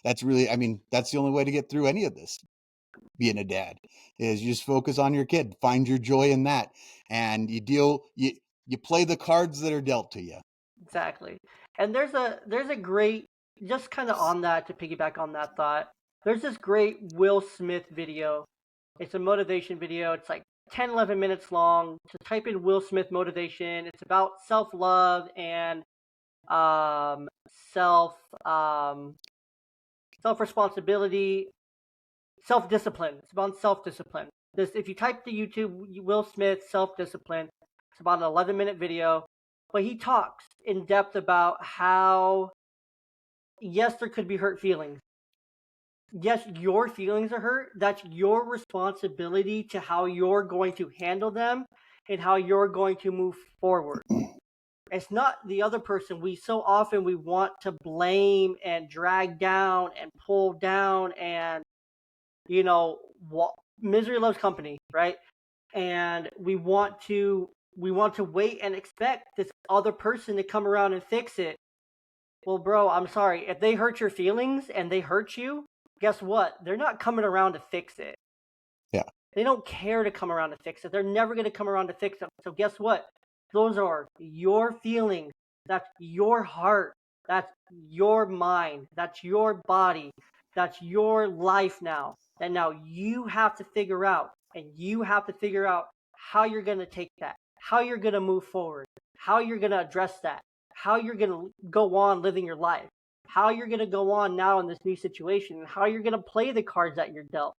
that's really, I mean, that's the only way to get through any of this, being a dad, is you just focus on your kid, find your joy in that, and you play the cards that are dealt to you. Exactly. And there's a great, just kind of on that, to piggyback on that thought. There's this great Will Smith video. It's a motivation video. It's like 10 11 minutes long. Just type in Will Smith motivation. It's about self-love and um self um self-responsibility, self-discipline. It's about self-discipline. This, if you type to YouTube Will Smith self-discipline, it's about an 11-minute video, but he talks in depth about how, yes, there could be hurt feelings. Yes, your feelings are hurt. That's your responsibility to how you're going to handle them and how you're going to move forward. It's not the other person. We want to blame and drag down and pull down, and you know, misery loves company, right? And we want to wait and expect this other person to come around and fix it. Well, bro, I'm sorry. If they hurt your feelings and they hurt you, guess what? They're not coming around to fix it. They don't care to come around to fix it. They're never going to come around to fix it. So guess what? Those are your feelings. That's your heart. That's your mind. That's your body. That's your life now. And now you have to figure out, and you have to figure out how you're going to take that, how you're going to move forward, how you're going to address that, how you're going to go on living your life, how you're going to go on now in this new situation, and how you're going to play the cards that you're dealt.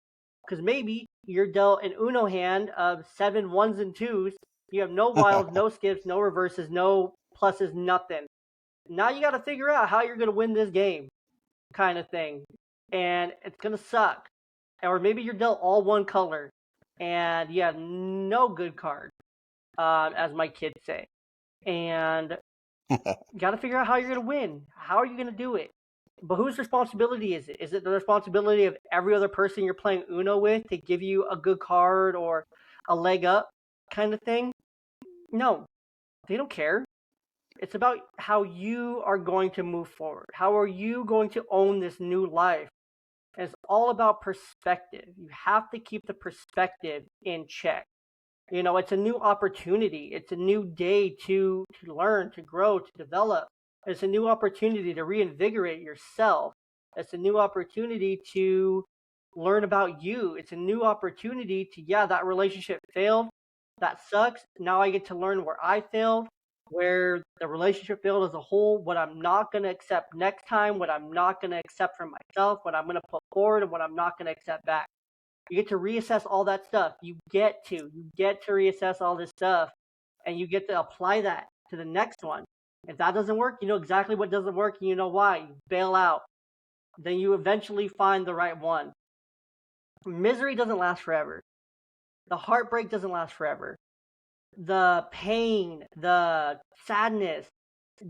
Because maybe you're dealt an Uno hand of 7 ones and twos. You have no wilds, no skips, no reverses, no pluses, nothing. Now you got to figure out how you're going to win this game, kind of thing. And it's going to suck. Or maybe you're dealt all one color and you have no good card, as my kids say. And you got to figure out how you're going to win. How are you going to do it? But whose responsibility is it? Is it the responsibility of every other person you're playing Uno with to give you a good card or a leg up kind of thing? No, they don't care. It's about how you are going to move forward. How are you going to own this new life? And it's all about perspective. You have to keep the perspective in check. You know, it's a new opportunity. It's a new day to learn, to grow, to develop. It's a new opportunity to reinvigorate yourself. It's a new opportunity to learn about you. It's a new opportunity to, yeah, that relationship failed. That sucks. Now I get to learn where I failed, where the relationship failed as a whole, what I'm not going to accept next time, what I'm not going to accept from myself, what I'm going to put forward, and what I'm not going to accept back. You get to reassess all that stuff. You get to reassess all this stuff, and you get to apply that to the next one. If that doesn't work, you know exactly what doesn't work, and you know why. You bail out. Then you eventually find the right one. Misery doesn't last forever. The heartbreak doesn't last forever. The pain, the sadness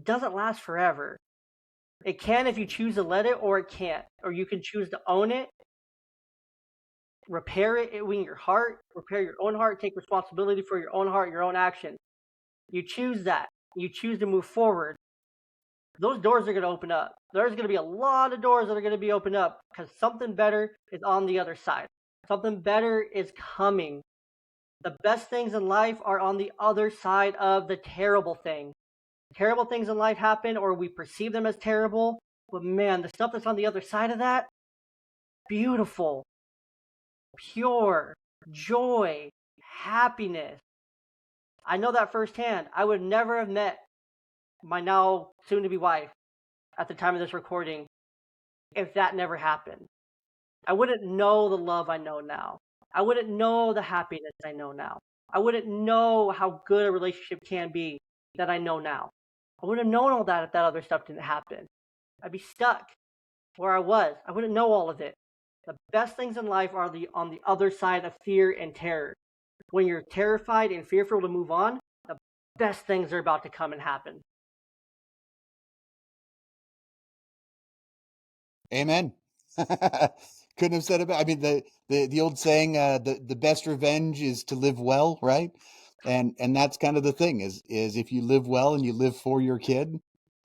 doesn't last forever. It can if you choose to let it, or it can't. Or you can choose to own it, repair it win your heart, repair your own heart, take responsibility for your own heart, your own actions. You choose that. You choose to move forward. Those doors are going to open up. There's going to be a lot of doors that are going to be opened up because something better is on the other side. Something better is coming. The best things in life are on the other side of the terrible thing. Terrible things in life happen, or we perceive them as terrible. But man, the stuff that's on the other side of that, beautiful, pure, joy, happiness. I know that firsthand. I would never have met my now soon-to-be wife at the time of this recording if that never happened. I wouldn't know the love I know now. I wouldn't know the happiness I know now. I wouldn't know how good a relationship can be that I know now. I wouldn't have known all that if that other stuff didn't happen. I'd be stuck where I was. I wouldn't know all of it. The best things in life are on the other side of fear and terror. When you're terrified and fearful to move on, the best things are about to come and happen. Amen. Couldn't have said it better. I mean, the old saying, the best revenge is to live well, right? And that's kind of the thing is if you live well and you live for your kid,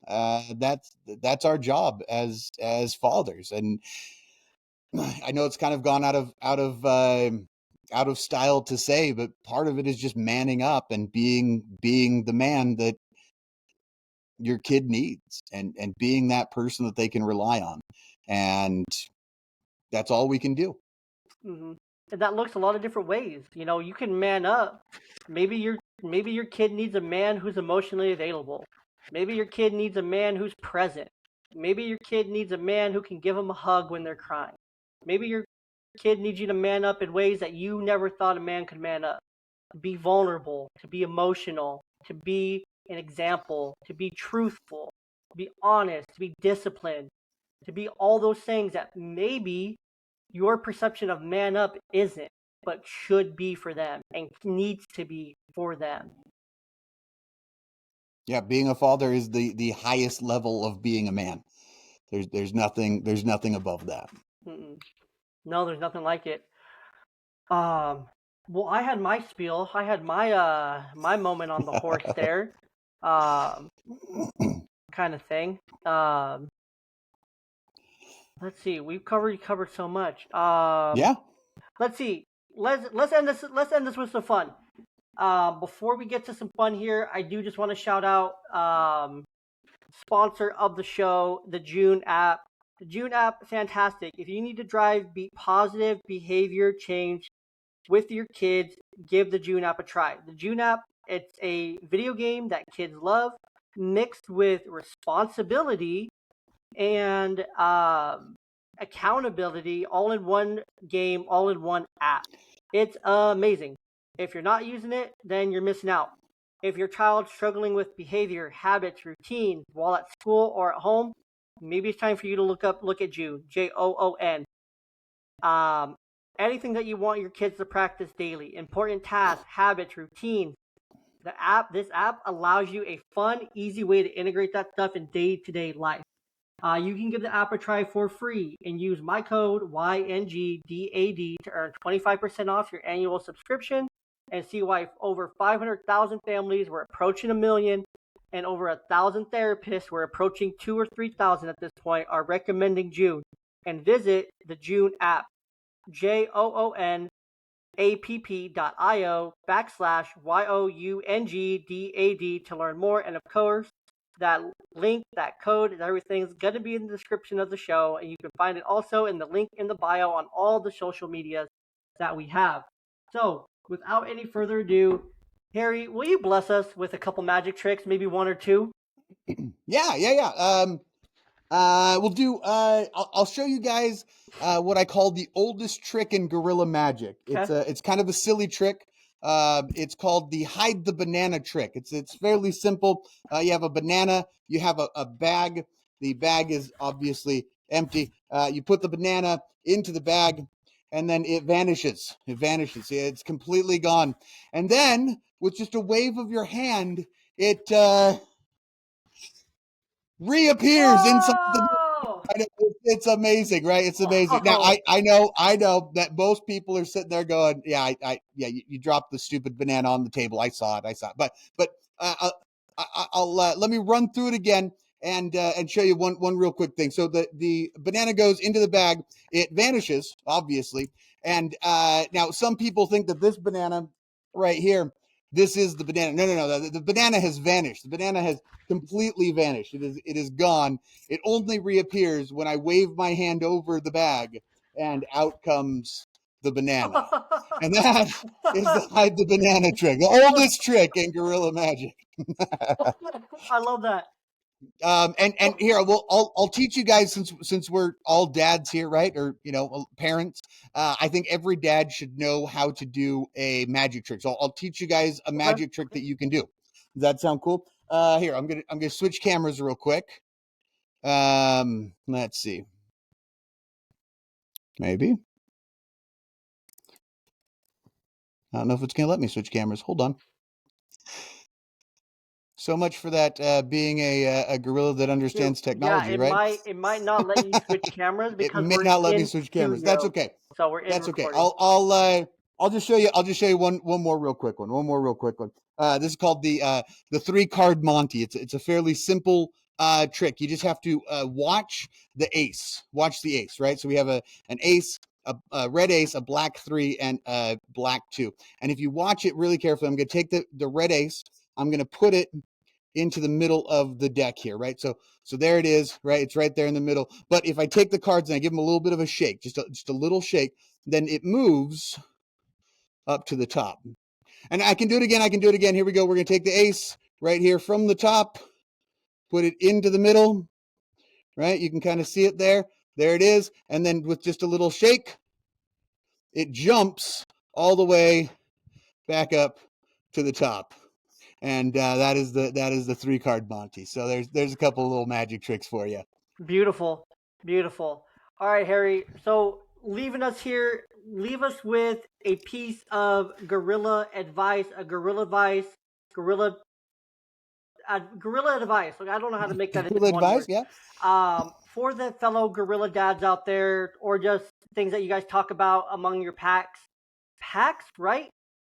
that's our job as fathers. And I know it's kind of gone out of style to say, but part of it is just manning up and being the man that your kid needs, and being that person that they can rely on. And that's all we can do. Mm-hmm. And that looks a lot of different ways. You know, you can man up. Maybe your kid needs a man who's emotionally available. Maybe your kid needs a man who's present. Maybe your kid needs a man who can give them a hug when they're crying. Maybe your kid needs you to man up in ways that you never thought a man could man up. To be vulnerable, to be emotional, to be an example, to be truthful, to be honest, to be disciplined, to be all those things that maybe your perception of man up isn't, but should be for them and needs to be for them. Yeah, being a father is the highest level of being a man. There's nothing above that. Mm-mm. No, there's nothing like it. Well, I had my spiel. I had my moment on the horse there, kind of thing. Let's see. We've covered so much. Yeah. Let's see. let's end this. Let's end this with some fun. Before we get to some fun here, I do just want to shout out sponsor of the show, the June app. The June app, fantastic. If you need to drive positive behavior change with your kids, give the June app a try. The June app, it's a video game that kids love, mixed with responsibility and accountability, all in one game, all in one app. It's amazing. If you're not using it, then you're missing out. If your child's struggling with behavior, habits, routines while at school or at home, maybe it's time for you to look at June, Joon. Anything that you want your kids to practice daily, important tasks, habits, routines. This app allows you a fun, easy way to integrate that stuff in day-to-day life. You can give the app a try for free and use my code YNGDAD to earn 25% off your annual subscription and see why over 500,000 families, we're approaching 1 million, and over 1,000 therapists, we're approaching 2,000 or 3,000 at this point, are recommending June. And visit the June app, JOON.io/YOUNGDAD to learn more. And of course, that link, that code, everything's going to be in the description of the show. And you can find it also in the link in the bio on all the social medias that we have. So, without any further ado, Harry, will you bless us with a couple magic tricks, maybe one or two? Yeah. We'll do. I'll show you guys what I call the oldest trick in gorilla magic. Okay. It's kind of a silly trick. It's called the hide the banana trick. It's fairly simple. You have a banana. You have a bag. The bag is obviously empty. You put the banana into the bag, and then it vanishes. It vanishes. It's completely gone. And then, with just a wave of your hand, it reappears inside the. Whoa! It's amazing, right? It's amazing. Now, Whoa! I know that most people are sitting there going, "Yeah, yeah, you dropped the stupid banana on the table. I saw it. But I'll let me run through it again and show you one real quick thing. So the banana goes into the bag. It vanishes, obviously, and now some people think that this banana right here, this is the banana. No. The banana has vanished. The banana has completely vanished. It is gone. It only reappears when I wave my hand over the bag, and out comes the banana. And that is the hide the banana trick, the oldest trick in gorilla magic. I love that. And here I'll teach you guys, since we're all dads here, right? Or parents. I think every dad should know how to do a magic trick. So I'll teach you guys a Okay. magic trick that you can do. Does that sound cool? Here I'm gonna switch cameras real quick. Let's see. Maybe. I don't know if it's gonna let me switch cameras. Hold on. So much for that being a gorilla that understands Yeah, technology, it right? might not let you switch cameras It because may we're not let me in switch cameras. That's studio. okay. So we're in That's okay. recording. I'll just show you. I'll just show you one more real quick one. One more real quick one. This is called the 3-card Monty. It's a fairly simple trick. You just have to watch the ace. Watch the ace, right? So we have an ace, a red ace, a black 3, and a black 2. And if you watch it really carefully, I'm going to take the red ace. I'm going to put it into the middle of the deck here, right? So there it is, right? It's right there in the middle. But if I take the cards and I give them a little bit of a shake, just a little shake, then it moves up to the top. And I can do it again. Here we go. We're going to take the ace right here from the top, put it into the middle, right? You can kind of see it there. There it is. And then with just a little shake, it jumps all the way back up to the top. And that is the 3-card Monty. So there's a couple of little magic tricks for you. Beautiful, beautiful. All right, Harry. So leave us with a piece of gorilla advice, gorilla advice. Like, I don't know how to make that into Little one advice, word. yeah. For the fellow gorilla dads out there, or just things that you guys talk about among your packs, right?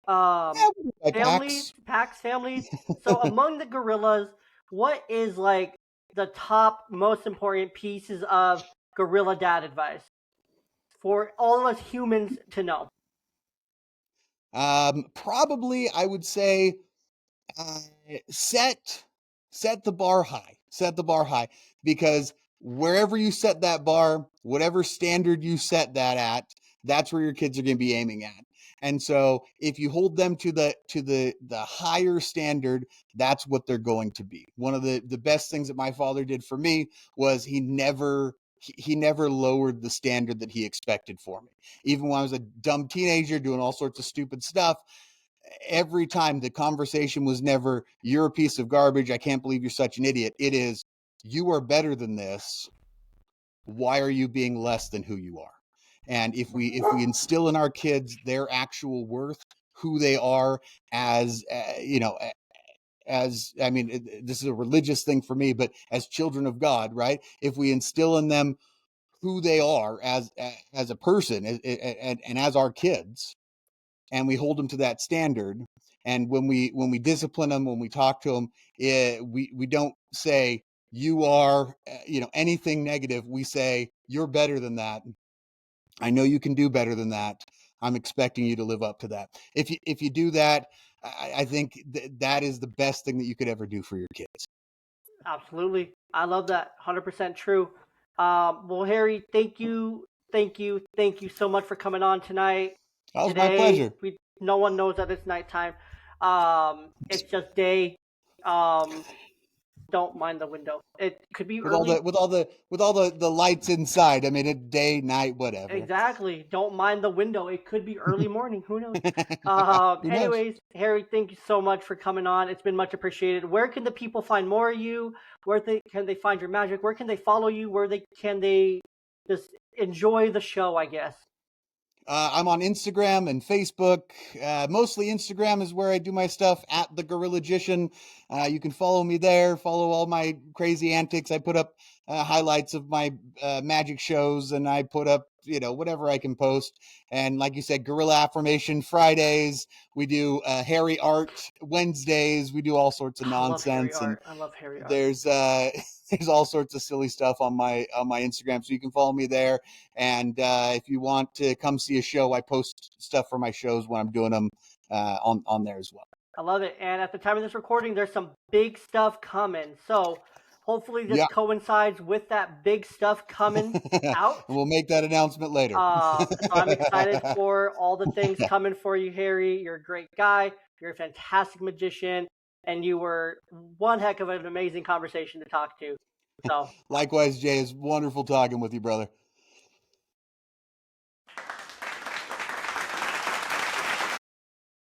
Families, families. So among the gorillas, what is like the top most important pieces of gorilla dad advice for all of us humans to know? Probably, I would say, uh, set set the bar high. Set the bar high, because wherever you set that bar, whatever standard you set that at, that's where your kids are going to be aiming at. And so if you hold them to the higher standard, that's what they're going to be. One of the best things that my father did for me was he never lowered the standard that he expected for me. Even when I was a dumb teenager doing all sorts of stupid stuff, every time the conversation was never, "You're a piece of garbage, I can't believe you're such an idiot." It is, "You are better than this. Why are you being less than who you are?" And if we instill in our kids their actual worth, who they are, as as, I mean, this is a religious thing for me, but as children of God, right? If we instill in them who they are as a person, and as our kids, and we hold them to that standard, and when we discipline them, when we talk to them, we don't say, "You are," anything negative. We say, "You're better than that. I know you can do better than that. I'm expecting you to live up to that." If you do that, I think that is the best thing that you could ever do for your kids. Absolutely. I love that. 100% true. Well, Harry, thank you so much for coming on tonight. That was my Today, pleasure. no one knows that it's nighttime. It's just day. Um, don't mind the window. It could be With all the early. with all the with all the lights inside, I mean, day, night, whatever. Exactly. Don't mind the window. It could be early morning. Who knows? Who knows? Anyways, Harry, thank you so much for coming on. It's been much appreciated. Where can the people find more of you? Can they find your magic? Where can they follow you? Where they just enjoy the show? I guess. I'm on Instagram and Facebook. Mostly Instagram is where I do my stuff, at the Gorillagician. You can follow me there. Follow all my crazy antics. I put up highlights of my magic shows, and I put up whatever I can post. And like you said, Gorilla Affirmation Fridays. We do Harry Art Wednesdays. We do all sorts of I love Harry nonsense, and art. I love Harry art. there's there's all sorts of silly stuff on my Instagram, so you can follow me there. And if you want to come see a show, I post stuff for my shows when I'm doing them on there as well. I love it. And at the time of this recording, there's some big stuff coming. So hopefully this Yeah. coincides with that big stuff coming out. We'll make that announcement later. So I'm excited for all the things coming for you, Harry. You're a great guy. You're a fantastic magician, and you were one heck of an amazing conversation to talk to. So Likewise, Jay, it's wonderful talking with you, brother.